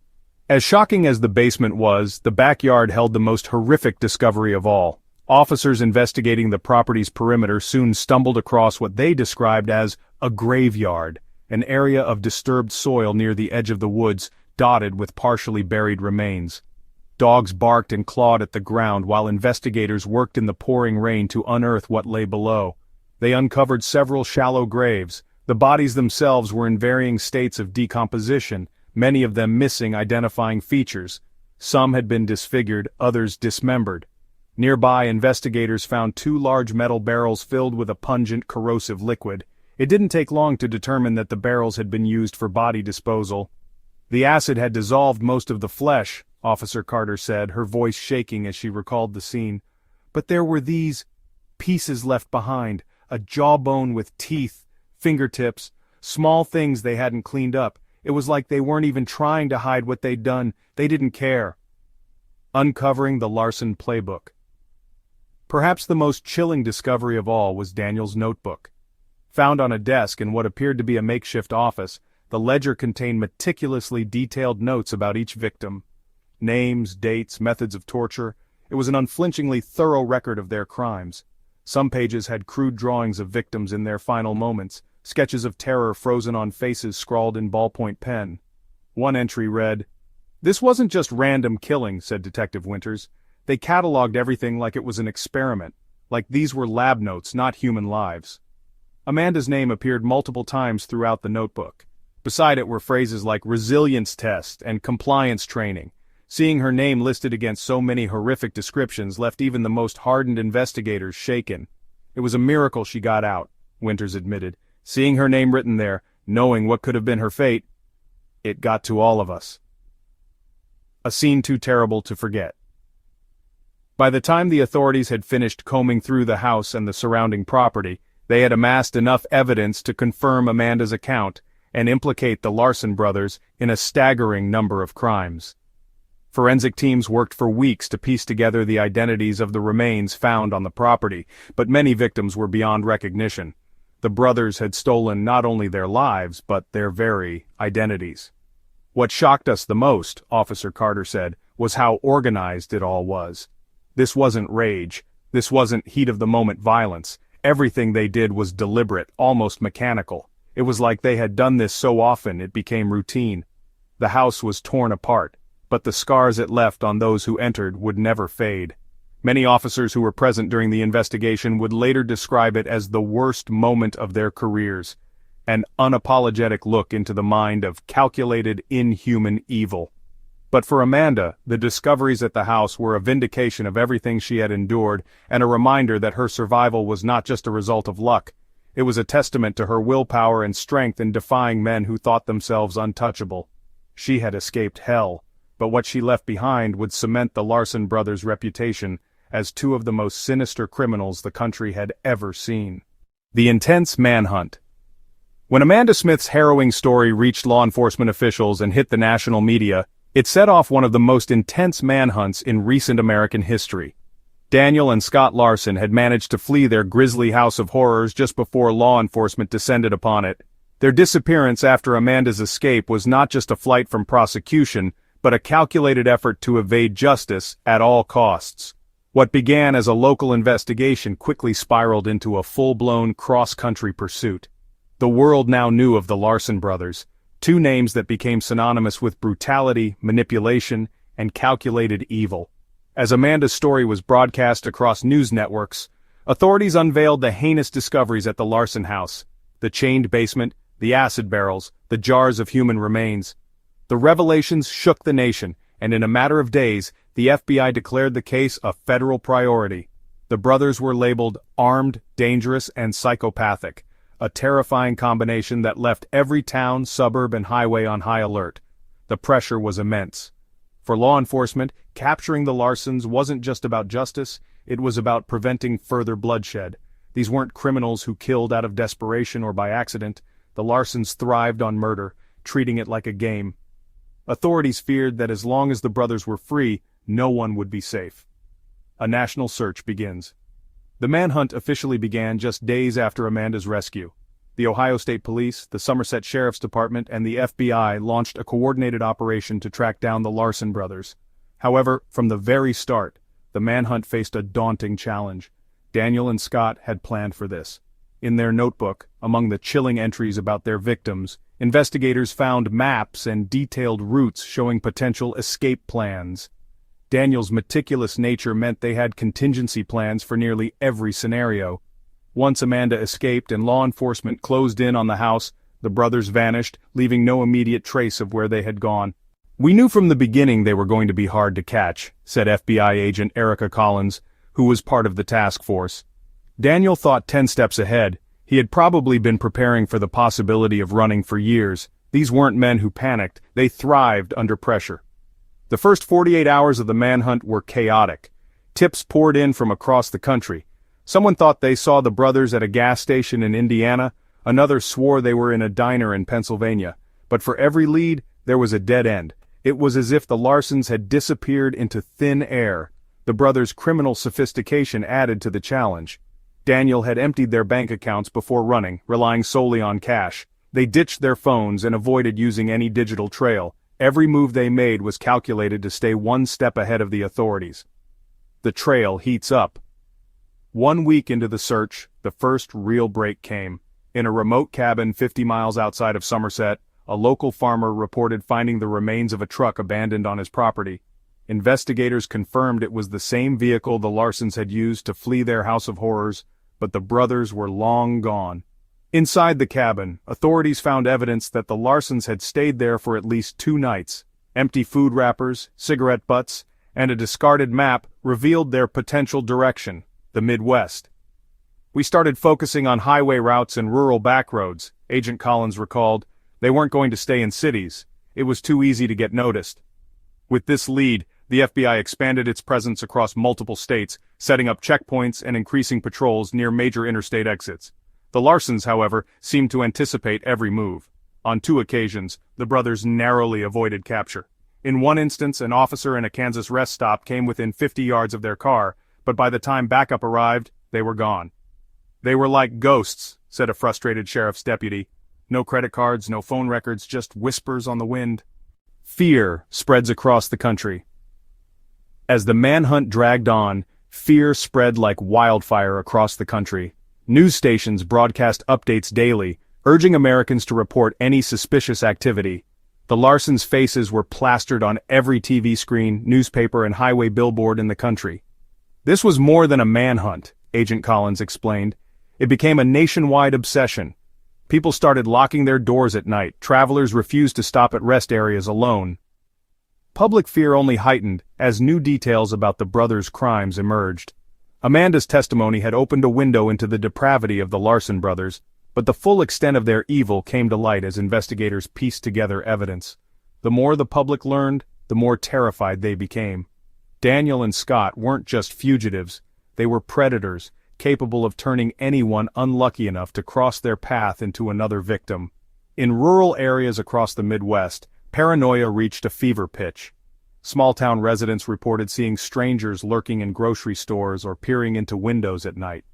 As shocking as the basement was, the backyard held the most horrific discovery of all. Officers investigating the property's perimeter soon stumbled across what they described as a graveyard, an area of disturbed soil near the edge of the woods, dotted with partially buried remains. Dogs barked and clawed at the ground while investigators worked in the pouring rain to unearth what lay below. They uncovered several shallow graves. The bodies themselves were in varying states of decomposition, many of them missing identifying features. Some had been disfigured, others dismembered. Nearby, investigators found 2 large metal barrels filled with a pungent, corrosive liquid. It didn't take long to determine that the barrels had been used for body disposal. "The acid had dissolved most of the flesh," Officer Carter said, her voice shaking as she recalled the scene. "But there were these pieces left behind, a jawbone with teeth, fingertips, small things they hadn't cleaned up. It was like they weren't even trying to hide what they'd done. They didn't care." Uncovering the Larson playbook. Perhaps the most chilling discovery of all was Daniel's notebook. Found on a desk in what appeared to be a makeshift office, the ledger contained meticulously detailed notes about each victim. Names, dates, methods of torture. It was an unflinchingly thorough record of their crimes. Some pages had crude drawings of victims in their final moments, sketches of terror frozen on faces scrawled in ballpoint pen. One entry read, "This wasn't just random killing," said Detective Winters. "They catalogued everything like it was an experiment, like these were lab notes, not human lives." Amanda's name appeared multiple times throughout the notebook. Beside it were phrases like resilience test and compliance training. Seeing her name listed against so many horrific descriptions left even the most hardened investigators shaken. "It was a miracle she got out," Winters admitted. "Seeing her name written there, knowing what could have been her fate, it got to all of us." A scene too terrible to forget. By the time the authorities had finished combing through the house and the surrounding property, they had amassed enough evidence to confirm Amanda's account and implicate the Larson brothers in a staggering number of crimes. Forensic teams worked for weeks to piece together the identities of the remains found on the property, but many victims were beyond recognition. The brothers had stolen not only their lives, but their very identities. "What shocked us the most," Officer Carter said, "was how organized it all was. This wasn't rage. This wasn't heat-of-the-moment violence. Everything they did was deliberate, almost mechanical. It was like they had done this so often it became routine. The house was torn apart, but the scars it left on those who entered would never fade. Many officers who were present during the investigation would later describe it as the worst moment of their careers, an unapologetic look into the mind of calculated, inhuman evil. But for Amanda, the discoveries at the house were a vindication of everything she had endured and a reminder that her survival was not just a result of luck. It was a testament to her willpower and strength in defying men who thought themselves untouchable. She had escaped hell, but what she left behind would cement the Larson brothers' reputation as two of the most sinister criminals the country had ever seen. The intense manhunt. When Amanda Smith's harrowing story reached law enforcement officials and hit the national media, it set off one of the most intense manhunts in recent American history. Daniel and Scott Larson had managed to flee their grisly house of horrors just before law enforcement descended upon it. Their disappearance after Amanda's escape was not just a flight from prosecution, but a calculated effort to evade justice at all costs. What began as a local investigation quickly spiraled into a full-blown cross-country pursuit. The world now knew of the Larson brothers, two names that became synonymous with brutality, manipulation, and calculated evil. As Amanda's story was broadcast across news networks, authorities unveiled the heinous discoveries at the Larson house: the chained basement, the acid barrels, the jars of human remains. The revelations shook the nation, and in a matter of days, the FBI declared the case a federal priority. The brothers were labeled armed, dangerous, and psychopathic, a terrifying combination that left every town, suburb, and highway on high alert. The pressure was immense. For law enforcement, capturing the Larsons wasn't just about justice, it was about preventing further bloodshed. These weren't criminals who killed out of desperation or by accident. The Larsons thrived on murder, treating it like a game. Authorities feared that as long as the brothers were free, no one would be safe. A national search begins. The manhunt officially began just days after Amanda's rescue. The Ohio State Police, the Somerset Sheriff's Department, and the FBI launched a coordinated operation to track down the Larson brothers. However, from the very start, the manhunt faced a daunting challenge. Daniel and Scott had planned for this. In their notebook, among the chilling entries about their victims, investigators found maps and detailed routes showing potential escape plans. Daniel's meticulous nature meant they had contingency plans for nearly every scenario. Once Amanda escaped and law enforcement closed in on the house, the brothers vanished, leaving no immediate trace of where they had gone. "We knew from the beginning they were going to be hard to catch," said FBI agent Erica Collins, who was part of the task force. Daniel thought 10 steps ahead. He had probably been preparing for the possibility of running for years. These weren't men who panicked, they thrived under pressure. The first 48 hours of the manhunt were chaotic. Tips poured in from across the country. Someone thought they saw the brothers at a gas station in Indiana, another swore they were in a diner in Pennsylvania. But for every lead, there was a dead end. It was as if the Larsons had disappeared into thin air. The brothers' criminal sophistication added to the challenge. Daniel had emptied their bank accounts before running, relying solely on cash. They ditched their phones and avoided using any digital trail. Every move they made was calculated to stay one step ahead of the authorities. The trail heats up. 1 week into the search, the first real break came. In a remote cabin 50 miles outside of Somerset, a local farmer reported finding the remains of a truck abandoned on his property. Investigators confirmed it was the same vehicle the Larsons had used to flee their house of horrors, but the brothers were long gone. Inside the cabin, authorities found evidence that the Larsons had stayed there for at least 2 nights. Empty food wrappers, cigarette butts, and a discarded map revealed their potential direction: the Midwest. "We started focusing on highway routes and rural backroads," Agent Collins recalled. "They weren't going to stay in cities. It was too easy to get noticed." With this lead, the FBI expanded its presence across multiple states, setting up checkpoints and increasing patrols near major interstate exits. The Larsons, however, seemed to anticipate every move. On 2 occasions, the brothers narrowly avoided capture. In one instance, an officer in a Kansas rest stop came within 50 yards of their car, but by the time backup arrived, they were gone. "They were like ghosts," said a frustrated sheriff's deputy. "No credit cards, no phone records, just whispers on the wind." Fear spreads across the country. As the manhunt dragged on, fear spread like wildfire across the country. News stations broadcast updates daily, urging Americans to report any suspicious activity. The Larsons' faces were plastered on every TV screen, newspaper, and highway billboard in the country. This was more than a manhunt, Agent Collins explained. It became a nationwide obsession. People started locking their doors at night. Travelers refused to stop at rest areas alone. Public fear only heightened as new details about the brothers' crimes emerged. Amanda's testimony had opened a window into the depravity of the Larson brothers, but the full extent of their evil came to light as investigators pieced together evidence. The more the public learned, the more terrified they became. Daniel and Scott weren't just fugitives, they were predators, capable of turning anyone unlucky enough to cross their path into another victim. In rural areas across the Midwest, paranoia reached a fever pitch. Small-town residents reported seeing strangers lurking in grocery stores or peering into windows at night.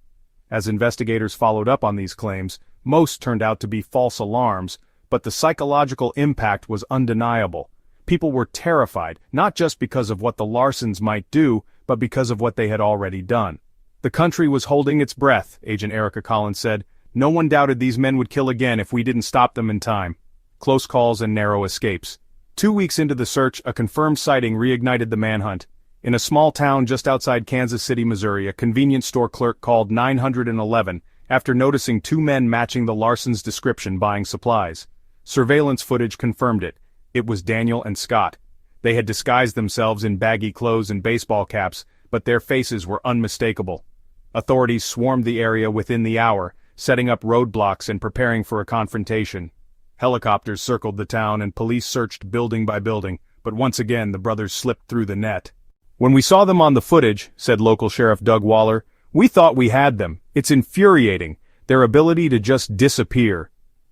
As investigators followed up on these claims, most turned out to be false alarms, but the psychological impact was undeniable. People were terrified, not just because of what the Larsons might do, but because of what they had already done. The country was holding its breath, Agent Erica Collins said. No one doubted these men would kill again if we didn't stop them in time. Close calls and narrow escapes. 2 weeks into the search, a confirmed sighting reignited the manhunt. In a small town just outside Kansas City, Missouri, a convenience store clerk called 911 after noticing 2 men matching the Larsons' description buying supplies. Surveillance footage confirmed it. It was Daniel and Scott. They had disguised themselves in baggy clothes and baseball caps, but their faces were unmistakable. Authorities swarmed the area within the hour, setting up roadblocks and preparing for a confrontation. Helicopters circled the town and police searched building by building, but once again the brothers slipped through the net. "When we saw them on the footage," said local Sheriff Doug Waller, "we thought we had them. It's infuriating, their ability to just disappear."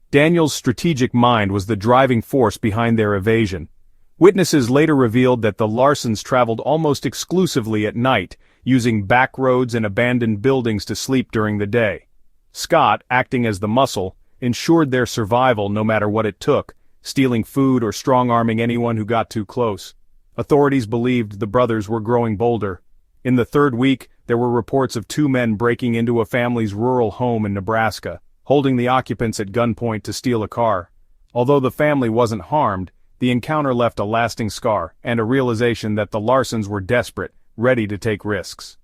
Daniel's strategic mind was the driving force behind their evasion. Witnesses later revealed that the Larsons traveled almost exclusively at night, using back roads and abandoned buildings to sleep during the day. Scott, acting as the muscle, ensured their survival no matter what it took, stealing food or strong-arming anyone who got too close. Authorities believed the brothers were growing bolder. In the 3rd week, there were reports of 2 men breaking into a family's rural home in Nebraska, holding the occupants at gunpoint to steal a car. Although the family wasn't harmed, the encounter left a lasting scar and a realization that the Larsons were desperate, ready to take risks.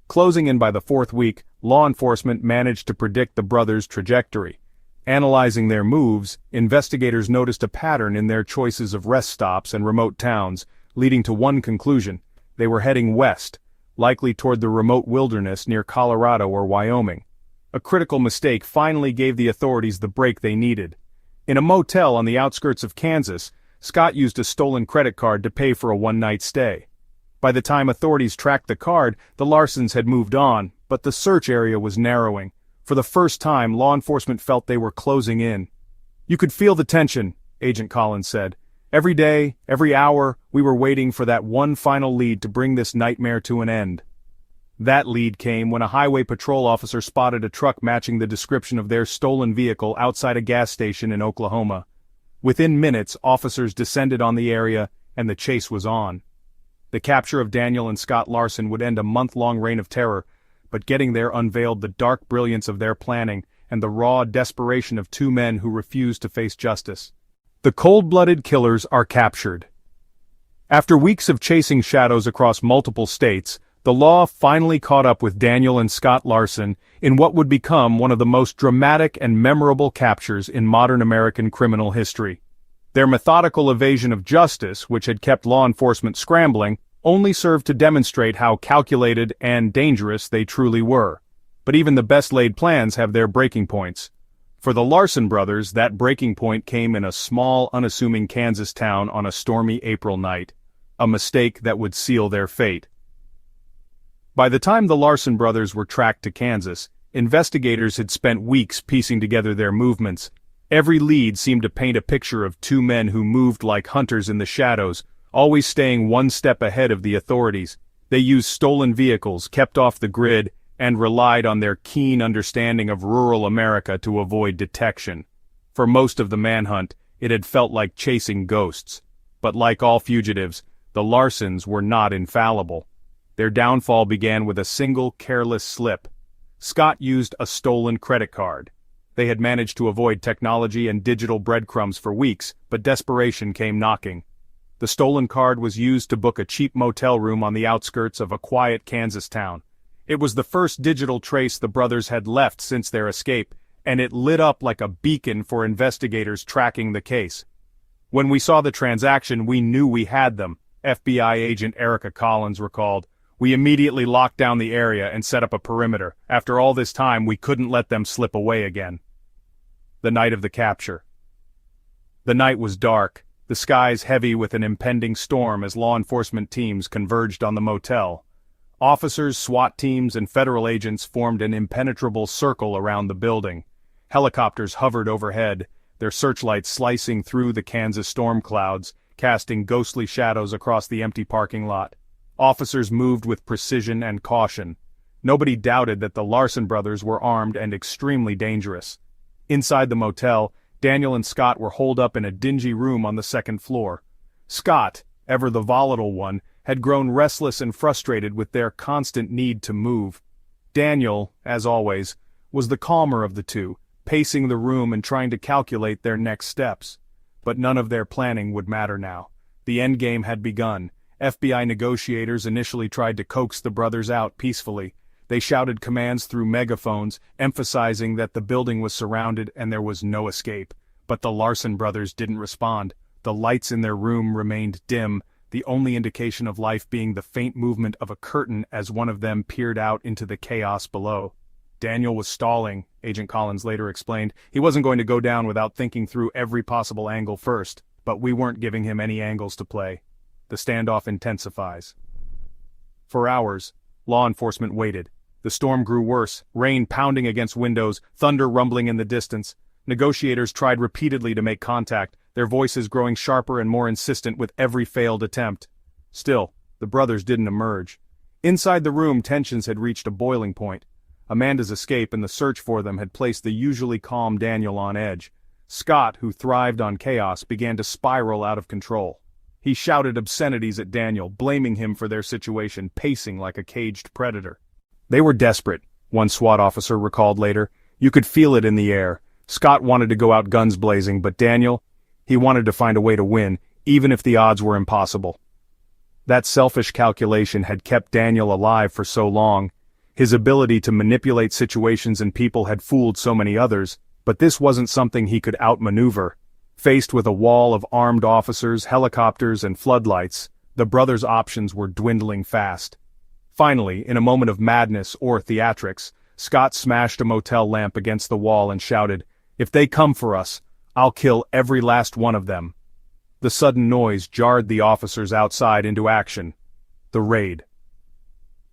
Closing in by the 4th week, law enforcement managed to predict the brothers' trajectory. Analyzing their moves, investigators noticed a pattern in their choices of rest stops and remote towns, leading to one conclusion: they were heading west, likely toward the remote wilderness near Colorado or Wyoming. A critical mistake finally gave the authorities the break they needed. In a motel on the outskirts of Kansas, Scott used a stolen credit card to pay for a one-night stay. By the time authorities tracked the card, the Larsons had moved on, but the search area was narrowing. For the first time, law enforcement felt they were closing in. "You could feel the tension," Agent Collins said. "Every day, every hour, we were waiting for that one final lead to bring this nightmare to an end." That lead came when a highway patrol officer spotted a truck matching the description of their stolen vehicle outside a gas station in Oklahoma. Within minutes, officers descended on the area, and the chase was on. The capture of Daniel and Scott Larson would end a month-long reign of terror, but getting there unveiled the dark brilliance of their planning and the raw desperation of 2 men who refused to face justice. The cold-blooded killers are captured. After weeks of chasing shadows across multiple states, the law finally caught up with Daniel and Scott Larson in what would become one of the most dramatic and memorable captures in modern American criminal history. Their methodical evasion of justice, which had kept law enforcement scrambling, only served to demonstrate how calculated and dangerous they truly were. But even the best-laid plans have their breaking points. For the Larson brothers, that breaking point came in a small, unassuming Kansas town on a stormy April night. A mistake that would seal their fate. By the time the Larson brothers were tracked to Kansas, investigators had spent weeks piecing together their movements. Every lead seemed to paint a picture of 2 men who moved like hunters in the shadows, always staying one step ahead of the authorities. They used stolen vehicles, kept off the grid, and relied on their keen understanding of rural America to avoid detection. For most of the manhunt, it had felt like chasing ghosts. But like all fugitives, the Larsons were not infallible. Their downfall began with a single careless slip. Scott used a stolen credit card. They had managed to avoid technology and digital breadcrumbs for weeks, but desperation came knocking. The stolen card was used to book a cheap motel room on the outskirts of a quiet Kansas town. It was the first digital trace the brothers had left since their escape, and it lit up like a beacon for investigators tracking the case. When we saw the transaction, we knew we had them, FBI agent Erica Collins recalled. We immediately locked down the area and set up a perimeter. After all this time, we couldn't let them slip away again. The night of the capture. The night was dark, the skies heavy with an impending storm as law enforcement teams converged on the motel. Officers, SWAT teams, and federal agents formed an impenetrable circle around the building. Helicopters hovered overhead, their searchlights slicing through the Kansas storm clouds, casting ghostly shadows across the empty parking lot. Officers moved with precision and caution. Nobody doubted that the Larson brothers were armed and extremely dangerous. Inside the motel, Daniel and Scott were holed up in a dingy room on the second floor. Scott, ever the volatile one, had grown restless and frustrated with their constant need to move. Daniel, as always, was the calmer of the two, pacing the room and trying to calculate their next steps. But none of their planning would matter now. The endgame had begun. FBI negotiators initially tried to coax the brothers out peacefully. They shouted commands through megaphones, emphasizing that the building was surrounded and there was no escape. But the Larson brothers didn't respond. The lights in their room remained dim, the only indication of life being the faint movement of a curtain as one of them peered out into the chaos below. Daniel was stalling, Agent Collins later explained. He wasn't going to go down without thinking through every possible angle first, but we weren't giving him any angles to play. The standoff intensifies. For hours, law enforcement waited. The storm grew worse, rain pounding against windows, thunder rumbling in the distance. Negotiators tried repeatedly to make contact, their voices growing sharper and more insistent with every failed attempt. Still, the brothers didn't emerge. Inside the room, tensions had reached a boiling point. Amanda's escape and the search for them had placed the usually calm Daniel on edge. Scott, who thrived on chaos, began to spiral out of control. He shouted obscenities at Daniel, blaming him for their situation, pacing like a caged predator. They were desperate, one SWAT officer recalled later. You could feel it in the air. Scott wanted to go out guns blazing, but Daniel, he wanted to find a way to win, even if the odds were impossible. That selfish calculation had kept Daniel alive for so long. His ability to manipulate situations and people had fooled so many others, but this wasn't something he could outmaneuver. Faced with a wall of armed officers, helicopters, and floodlights, the brothers' options were dwindling fast. Finally, in a moment of madness or theatrics, Scott smashed a motel lamp against the wall and shouted, "If they come for us, I'll kill every last one of them." The sudden noise jarred the officers outside into action. The raid.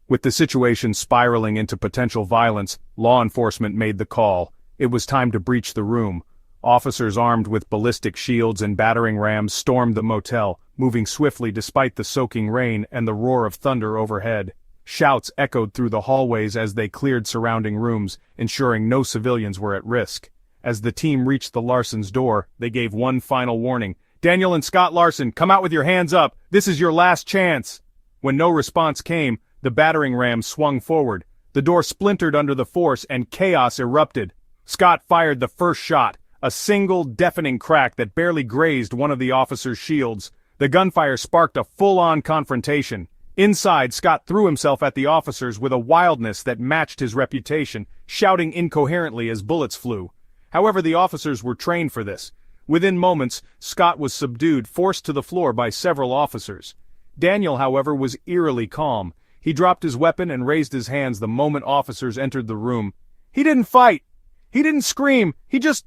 With the situation spiraling into potential violence, law enforcement made the call. It was time to breach the room. Officers armed with ballistic shields and battering rams stormed the motel, moving swiftly despite the soaking rain and the roar of thunder overhead. Shouts echoed through the hallways as they cleared surrounding rooms, ensuring no civilians were at risk. As the team reached the Larsons' door, they gave one final warning. "Daniel and Scott Larson, come out with your hands up. This is your last chance." When no response came, the battering ram swung forward. The door splintered under the force and chaos erupted. Scott fired the first shot, a single deafening crack that barely grazed one of the officers' shields. The gunfire sparked a full-on confrontation. Inside, Scott threw himself at the officers with a wildness that matched his reputation, shouting incoherently as bullets flew. However, the officers were trained for this. Within moments, Scott was subdued, forced to the floor by several officers. Daniel, however, was eerily calm. He dropped his weapon and raised his hands the moment officers entered the room. "He didn't fight. He didn't scream. He just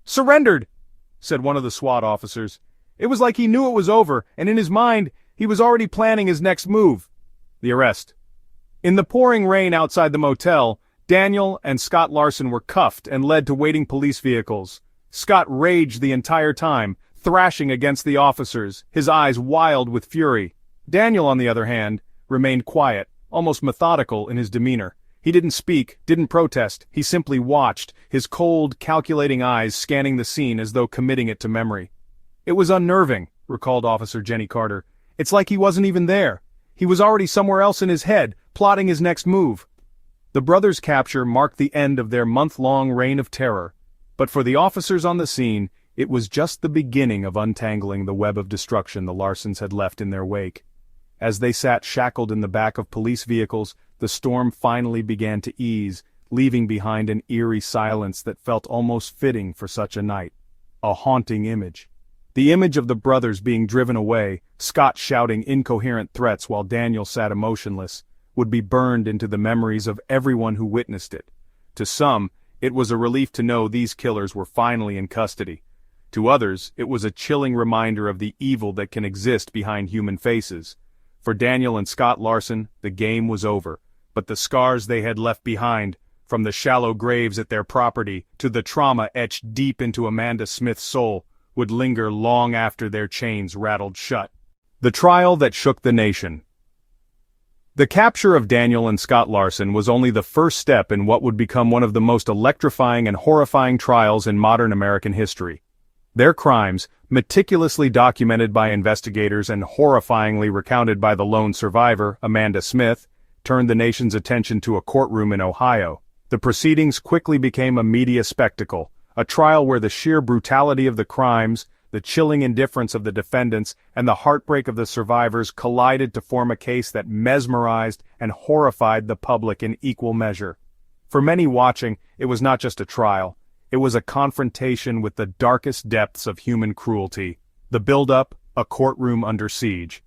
surrendered," said one of the SWAT officers. "It was like he knew it was over, and in his mind, he was already planning his next move." The arrest. In the pouring rain outside the motel, Daniel and Scott Larson were cuffed and led to waiting police vehicles. Scott raged the entire time, thrashing against the officers, his eyes wild with fury. Daniel, on the other hand, remained quiet, almost methodical in his demeanor. He didn't speak, didn't protest, he simply watched, his cold, calculating eyes scanning the scene as though committing it to memory. "It was unnerving," recalled Officer Jenny Carter. "It's like he wasn't even there. He was already somewhere else in his head, plotting his next move." The brothers' capture marked the end of their month-long reign of terror. But for the officers on the scene, it was just the beginning of untangling the web of destruction the Larsons had left in their wake. As they sat shackled in the back of police vehicles, the storm finally began to ease, leaving behind an eerie silence that felt almost fitting for such a night. A haunting image. The image of the brothers being driven away, Scott shouting incoherent threats while Daniel sat emotionless, would be burned into the memories of everyone who witnessed it. To some, it was a relief to know these killers were finally in custody. To others, it was a chilling reminder of the evil that can exist behind human faces. For Daniel and Scott Larson, the game was over, but the scars they had left behind, from the shallow graves at their property to the trauma etched deep into Amanda Smith's soul, would linger long after their chains rattled shut. The trial that shook the nation. The capture of Daniel and Scott Larson was only the first step in what would become one of the most electrifying and horrifying trials in modern American history. Their crimes, meticulously documented by investigators and horrifyingly recounted by the lone survivor, Amanda Smith, turned the nation's attention to a courtroom in Ohio. The proceedings quickly became a media spectacle, a trial where the sheer brutality of the crimes, the chilling indifference of the defendants, and the heartbreak of the survivors collided to form a case that mesmerized and horrified the public in equal measure. For many watching, it was not just a trial. It was a confrontation with the darkest depths of human cruelty. The build-up, a courtroom under siege.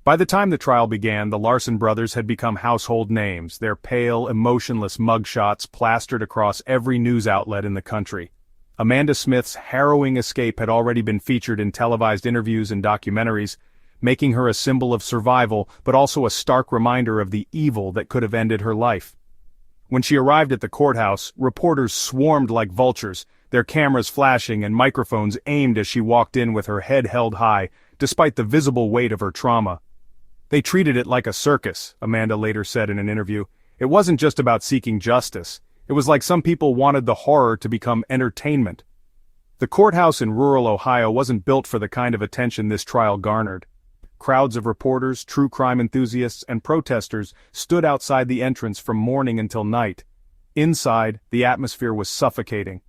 By the time the trial began, the Larson brothers had become household names, their pale, emotionless mugshots plastered across every news outlet in the country. Amanda Smith's harrowing escape had already been featured in televised interviews and documentaries, making her a symbol of survival but also a stark reminder of the evil that could have ended her life. When she arrived at the courthouse, reporters swarmed like vultures, their cameras flashing and microphones aimed as she walked in with her head held high, despite the visible weight of her trauma. They treated it like a circus, Amanda later said in an interview. It wasn't just about seeking justice. It was like some people wanted the horror to become entertainment. The courthouse in rural Ohio wasn't built for the kind of attention this trial garnered. Crowds of reporters, true crime enthusiasts, and protesters stood outside the entrance from morning until night. Inside, the atmosphere was suffocating.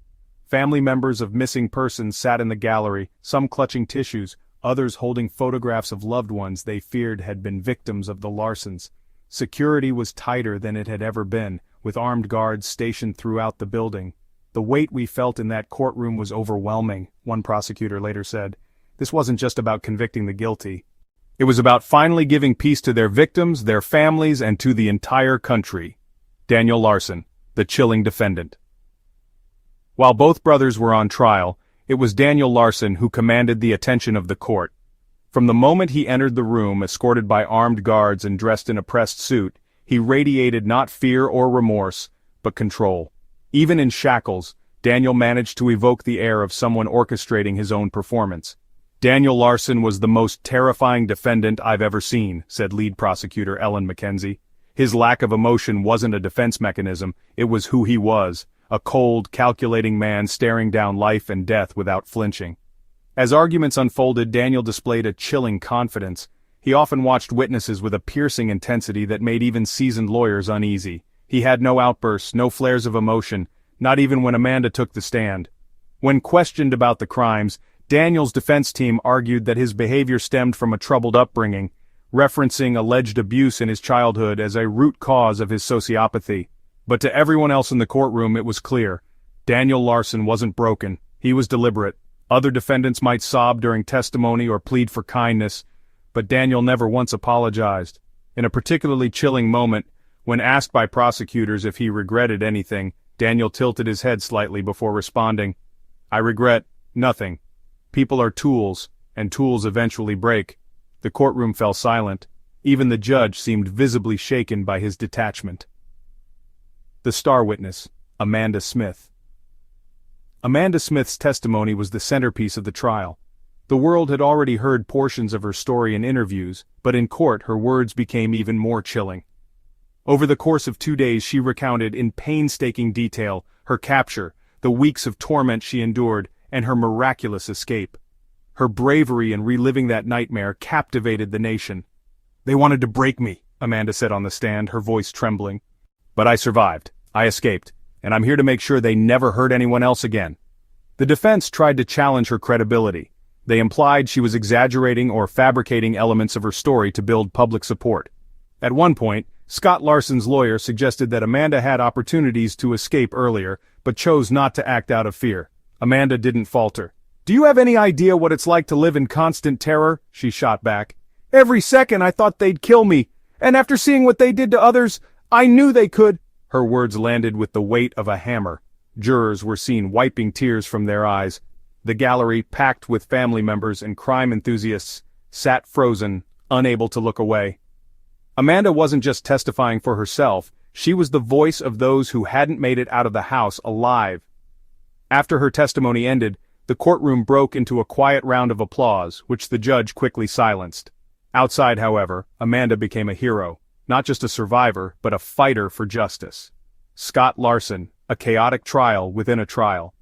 Family members of missing persons sat in the gallery, some clutching tissues, others holding photographs of loved ones they feared had been victims of the Larsons. Security was tighter than it had ever been, with armed guards stationed throughout the building. The weight we felt in that courtroom was overwhelming, one prosecutor later said. This wasn't just about convicting the guilty. It was about finally giving peace to their victims, their families, and to the entire country. Daniel Larson, the chilling defendant. While both brothers were on trial, it was Daniel Larson who commanded the attention of the court. From the moment he entered the room, escorted by armed guards and dressed in a pressed suit, he radiated not fear or remorse, but control. Even in shackles, Daniel managed to evoke the air of someone orchestrating his own performance. Daniel Larson was the most terrifying defendant I've ever seen, said lead prosecutor Ellen McKenzie. His lack of emotion wasn't a defense mechanism, it was who he was, a cold, calculating man staring down life and death without flinching. As arguments unfolded, Daniel displayed a chilling confidence. He often watched witnesses with a piercing intensity that made even seasoned lawyers uneasy. He had no outbursts, no flares of emotion, not even when Amanda took the stand. When questioned about the crimes, Daniel's defense team argued that his behavior stemmed from a troubled upbringing, referencing alleged abuse in his childhood as a root cause of his sociopathy. But to everyone else in the courtroom it was clear. Daniel Larson wasn't broken, he was deliberate. Other defendants might sob during testimony or plead for kindness, but Daniel never once apologized. In a particularly chilling moment, when asked by prosecutors if he regretted anything, Daniel tilted his head slightly before responding, "I regret nothing. People are tools, and tools eventually break." The courtroom fell silent. Even the judge seemed visibly shaken by his detachment. The star witness, Amanda Smith. Amanda Smith's testimony was the centerpiece of the trial. The world had already heard portions of her story in interviews, but in court her words became even more chilling. Over the course of 2 days she recounted in painstaking detail her capture, the weeks of torment she endured, and her miraculous escape. Her bravery in reliving that nightmare captivated the nation. "They wanted to break me," Amanda said on the stand, her voice trembling. "But I survived. I escaped, and I'm here to make sure they never hurt anyone else again." The defense tried to challenge her credibility. They implied she was exaggerating or fabricating elements of her story to build public support. At one point, Scott Larson's lawyer suggested that Amanda had opportunities to escape earlier, but chose not to act out of fear. Amanda didn't falter. "Do you have any idea what it's like to live in constant terror?" she shot back. "Every second I thought they'd kill me, and after seeing what they did to others, I knew they could." Her words landed with the weight of a hammer. Jurors were seen wiping tears from their eyes. The gallery, packed with family members and crime enthusiasts, sat frozen, unable to look away. Amanda wasn't just testifying for herself, she was the voice of those who hadn't made it out of the house alive. After her testimony ended, the courtroom broke into a quiet round of applause, which the judge quickly silenced. Outside, however, Amanda became a hero, not just a survivor, but a fighter for justice. Scott Larson, a chaotic trial within a trial.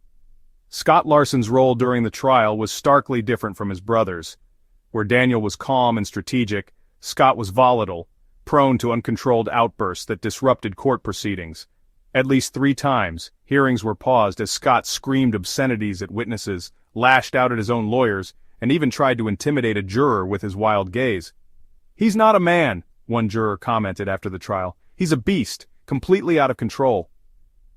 Scott Larson's role during the trial was starkly different from his brother's. Where Daniel was calm and strategic, Scott was volatile, prone to uncontrolled outbursts that disrupted court proceedings. At least 3 times, hearings were paused as Scott screamed obscenities at witnesses, lashed out at his own lawyers, and even tried to intimidate a juror with his wild gaze. "He's not a man," one juror commented after the trial. "He's a beast, completely out of control."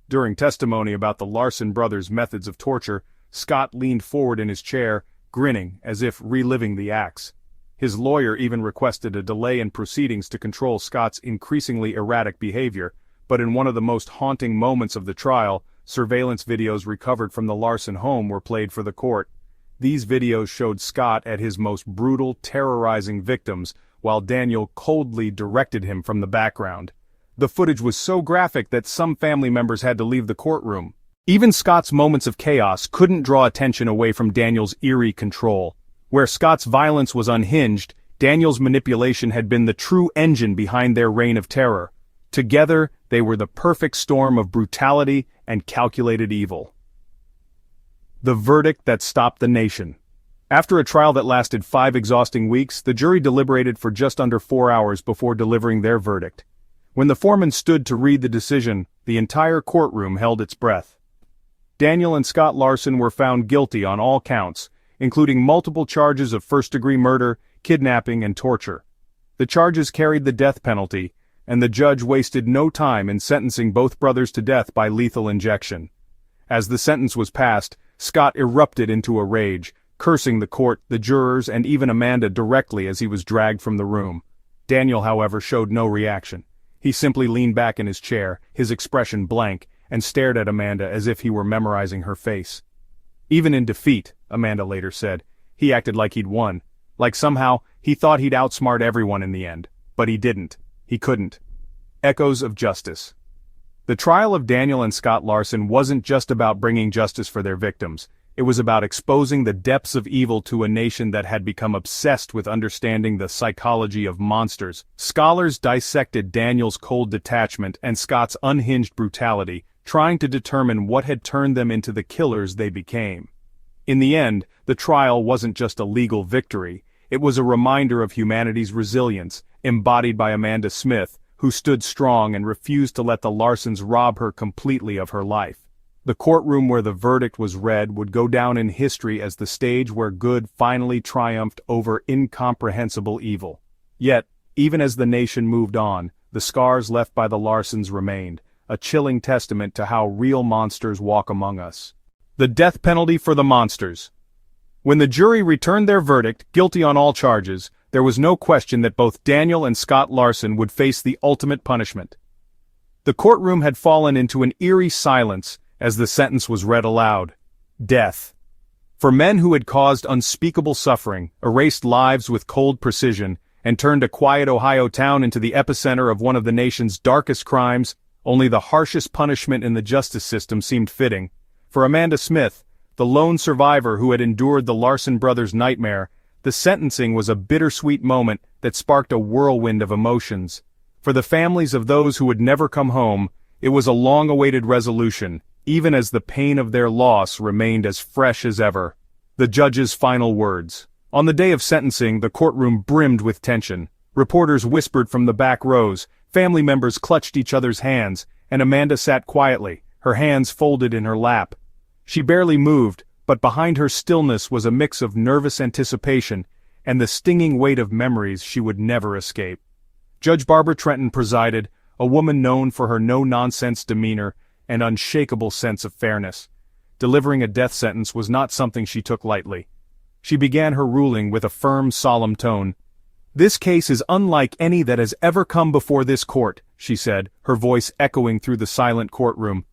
During testimony about the Larson brothers' methods of torture, Scott leaned forward in his chair, grinning as if reliving the acts. His lawyer even requested a delay in proceedings to control Scott's increasingly erratic behavior, but in one of the most haunting moments of the trial, surveillance videos recovered from the Larson home were played for the court. These videos showed Scott at his most brutal, terrorizing victims, while Daniel coldly directed him from the background. The footage was so graphic that some family members had to leave the courtroom. Even Scott's moments of chaos couldn't draw attention away from Daniel's eerie control. Where Scott's violence was unhinged, Daniel's manipulation had been the true engine behind their reign of terror. Together, they were the perfect storm of brutality and calculated evil. The verdict that stopped the nation. After a trial that lasted 5 exhausting weeks, the jury deliberated for just under 4 hours before delivering their verdict. When the foreman stood to read the decision, the entire courtroom held its breath. Daniel and Scott Larson were found guilty on all counts, including multiple charges of first-degree murder, kidnapping, and torture. The charges carried the death penalty, and the judge wasted no time in sentencing both brothers to death by lethal injection. As the sentence was passed, Scott erupted into a rage, cursing the court, the jurors, and even Amanda directly as he was dragged from the room. Daniel, however, showed no reaction. He simply leaned back in his chair, his expression blank, and stared at Amanda as if he were memorizing her face. Even in defeat, Amanda later said, he acted like he'd won, like somehow he thought he'd outsmart everyone in the end. But he didn't. He couldn't. Echoes of justice. The trial of Daniel and Scott Larson wasn't just about bringing justice for their victims. It was about exposing the depths of evil to a nation that had become obsessed with understanding the psychology of monsters. Scholars dissected Daniel's cold detachment and Scott's unhinged brutality, trying to determine what had turned them into the killers they became. In the end, the trial wasn't just a legal victory. It was a reminder of humanity's resilience, embodied by Amanda Smith, who stood strong and refused to let the Larsons rob her completely of her life. The courtroom where the verdict was read would go down in history as the stage where good finally triumphed over incomprehensible evil. Yet, even as the nation moved on, the scars left by the Larsons remained, a chilling testament to how real monsters walk among us. The death penalty for the monsters. When the jury returned their verdict, guilty on all charges, there was no question that both Daniel and Scott Larson would face the ultimate punishment. The courtroom had fallen into an eerie silence as the sentence was read aloud. Death. For men who had caused unspeakable suffering, erased lives with cold precision, and turned a quiet Ohio town into the epicenter of one of the nation's darkest crimes, only the harshest punishment in the justice system seemed fitting. For Amanda Smith, the lone survivor who had endured the Larson brothers' nightmare, the sentencing was a bittersweet moment that sparked a whirlwind of emotions. For the families of those who would never come home, it was a long-awaited resolution, even as the pain of their loss remained as fresh as ever. The judge's final words. On the day of sentencing, the courtroom brimmed with tension. Reporters whispered from the back rows, family members clutched each other's hands, and Amanda sat quietly, her hands folded in her lap. She barely moved, but behind her stillness was a mix of nervous anticipation and the stinging weight of memories she would never escape. Judge Barbara Trenton presided, a woman known for her no-nonsense demeanor and unshakable sense of fairness. Delivering a death sentence was not something she took lightly. She began her ruling with a firm, solemn tone. "This case is unlike any that has ever come before this court," she said, her voice echoing through the silent courtroom.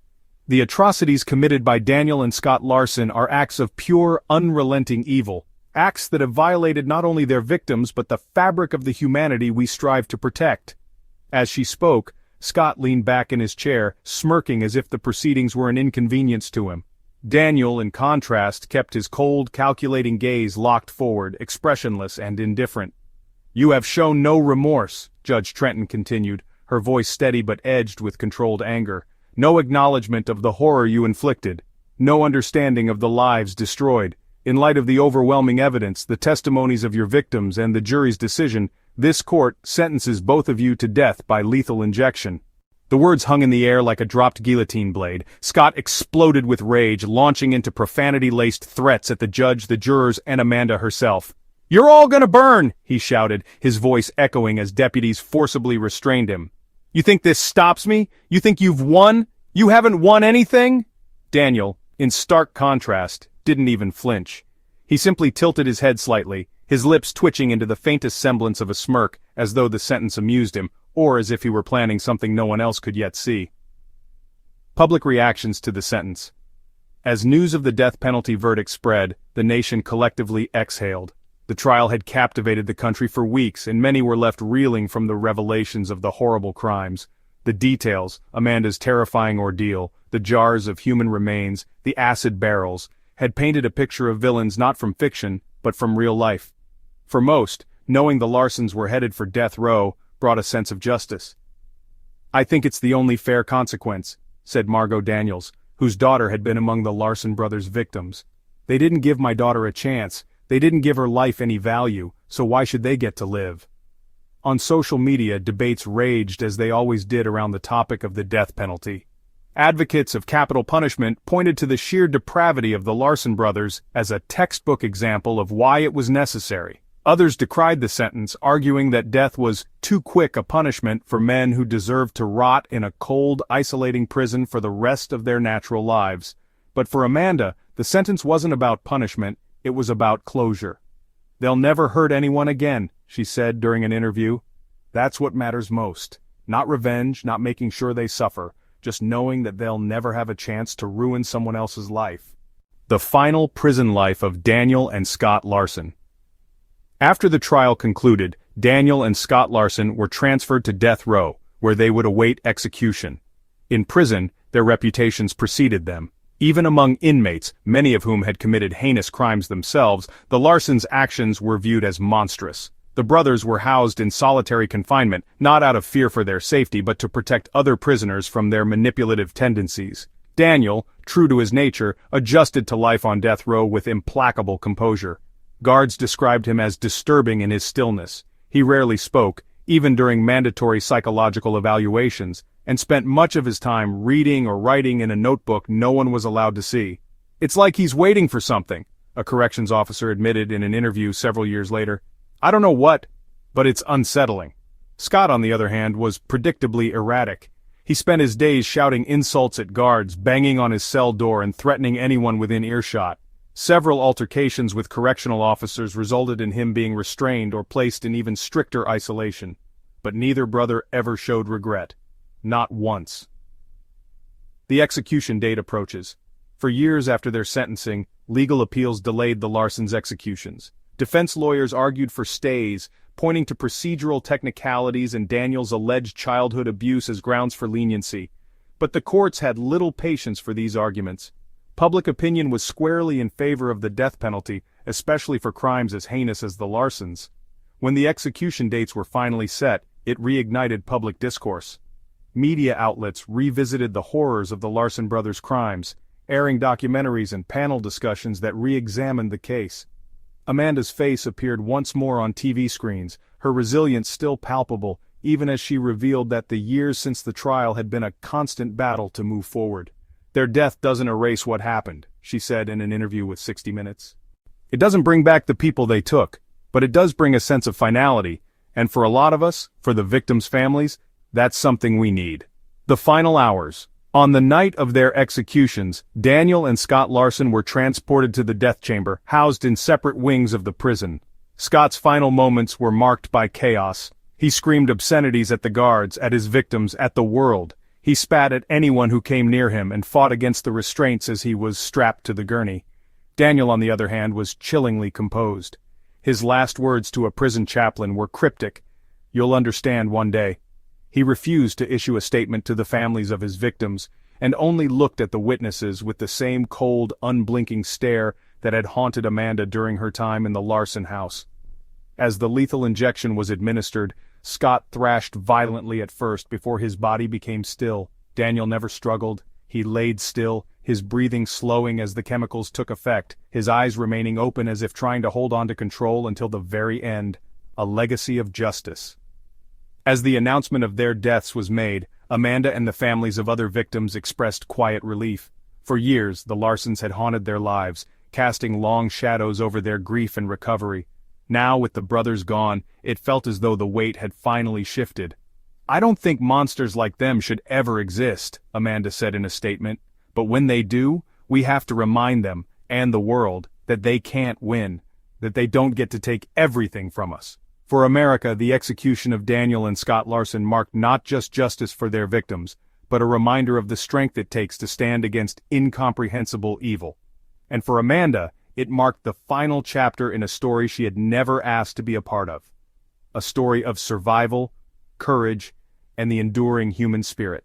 "The atrocities committed by Daniel and Scott Larson are acts of pure, unrelenting evil, acts that have violated not only their victims but the fabric of the humanity we strive to protect." As she spoke, Scott leaned back in his chair, smirking as if the proceedings were an inconvenience to him. Daniel, in contrast, kept his cold, calculating gaze locked forward, expressionless and indifferent. "You have shown no remorse," Judge Trenton continued, her voice steady but edged with controlled anger. "No acknowledgement of the horror you inflicted. No understanding of the lives destroyed. In light of the overwhelming evidence, the testimonies of your victims and the jury's decision, this court sentences both of you to death by lethal injection." The words hung in the air like a dropped guillotine blade. Scott exploded with rage, launching into profanity-laced threats at the judge, the jurors, and Amanda herself. "You're all gonna burn!" he shouted, his voice echoing as deputies forcibly restrained him. "You think this stops me? You think you've won? You haven't won anything?" Daniel, in stark contrast, didn't even flinch. He simply tilted his head slightly, his lips twitching into the faintest semblance of a smirk, as though the sentence amused him, or as if he were planning something no one else could yet see. Public reactions to the sentence. As news of the death penalty verdict spread, the nation collectively exhaled. The trial had captivated the country for weeks, and many were left reeling from the revelations of the horrible crimes. The details, Amanda's terrifying ordeal, the jars of human remains, the acid barrels, had painted a picture of villains not from fiction, but from real life. For most, knowing the Larsons were headed for death row brought a sense of justice. "I think it's the only fair consequence," said Margot Daniels, whose daughter had been among the Larson brothers' victims. "They didn't give my daughter a chance, they didn't give her life any value, so why should they get to live?" On social media, debates raged as they always did around the topic of the death penalty. Advocates of capital punishment pointed to the sheer depravity of the Larson brothers as a textbook example of why it was necessary. Others decried the sentence, arguing that death was too quick a punishment for men who deserved to rot in a cold, isolating prison for the rest of their natural lives. But for Amanda, the sentence wasn't about punishment, it was about closure. "They'll never hurt anyone again," she said during an interview. "That's what matters most. Not revenge, not making sure they suffer, just knowing that they'll never have a chance to ruin someone else's life." The final prison life of Daniel and Scott Larson. After the trial concluded, Daniel and Scott Larson were transferred to death row, where they would await execution. In prison, their reputations preceded them. Even among inmates, many of whom had committed heinous crimes themselves, the Larsons' actions were viewed as monstrous. The brothers were housed in solitary confinement, not out of fear for their safety but to protect other prisoners from their manipulative tendencies. Daniel, true to his nature, adjusted to life on death row with implacable composure. Guards described him as disturbing in his stillness. He rarely spoke, even during mandatory psychological evaluations, and spent much of his time reading or writing in a notebook no one was allowed to see. "It's like he's waiting for something," a corrections officer admitted in an interview several years later. "I don't know what, but it's unsettling." Scott, on the other hand, was predictably erratic. He spent his days shouting insults at guards, banging on his cell door and threatening anyone within earshot. Several altercations with correctional officers resulted in him being restrained or placed in even stricter isolation. But neither brother ever showed regret. Not once. The execution date approaches. For years after their sentencing, legal appeals delayed the Larsons' executions. Defense lawyers argued for stays, pointing to procedural technicalities and Daniel's alleged childhood abuse as grounds for leniency. But the courts had little patience for these arguments. Public opinion was squarely in favor of the death penalty, especially for crimes as heinous as the Larsons. When the execution dates were finally set, it reignited public discourse. Media outlets revisited the horrors of the Larson brothers' crimes, airing documentaries and panel discussions that re-examined the case. Amanda's face appeared once more on TV screens, her resilience still palpable, even as she revealed that the years since the trial had been a constant battle to move forward. "Their death doesn't erase what happened," she said in an interview with 60 Minutes. It doesn't bring back the people they took, but it does bring a sense of finality, and for a lot of us, for the victims' families, that's something we need. The final hours. On the night of their executions, Daniel and Scott Larson were transported to the death chamber, housed in separate wings of the prison. Scott's final moments were marked by chaos. He screamed obscenities at the guards, at his victims, at the world. He spat at anyone who came near him and fought against the restraints as he was strapped to the gurney. Daniel, on the other hand, was chillingly composed. His last words to a prison chaplain were cryptic. "You'll understand one day." He refused to issue a statement to the families of his victims, and only looked at the witnesses with the same cold, unblinking stare that had haunted Amanda during her time in the Larson house. As the lethal injection was administered, Scott thrashed violently at first before his body became still. Daniel never struggled. He laid still, his breathing slowing as the chemicals took effect, his eyes remaining open as if trying to hold on to control until the very end. A legacy of justice. As the announcement of their deaths was made, Amanda and the families of other victims expressed quiet relief. For years, the Larsons had haunted their lives, casting long shadows over their grief and recovery. Now, with the brothers gone, it felt as though the weight had finally shifted. "I don't think monsters like them should ever exist," Amanda said in a statement. "But when they do, we have to remind them, and the world, that they can't win, that they don't get to take everything from us." For America, the execution of Daniel and Scott Larson marked not just justice for their victims, but a reminder of the strength it takes to stand against incomprehensible evil. And for Amanda, it marked the final chapter in a story she had never asked to be a part of. A story of survival, courage, and the enduring human spirit.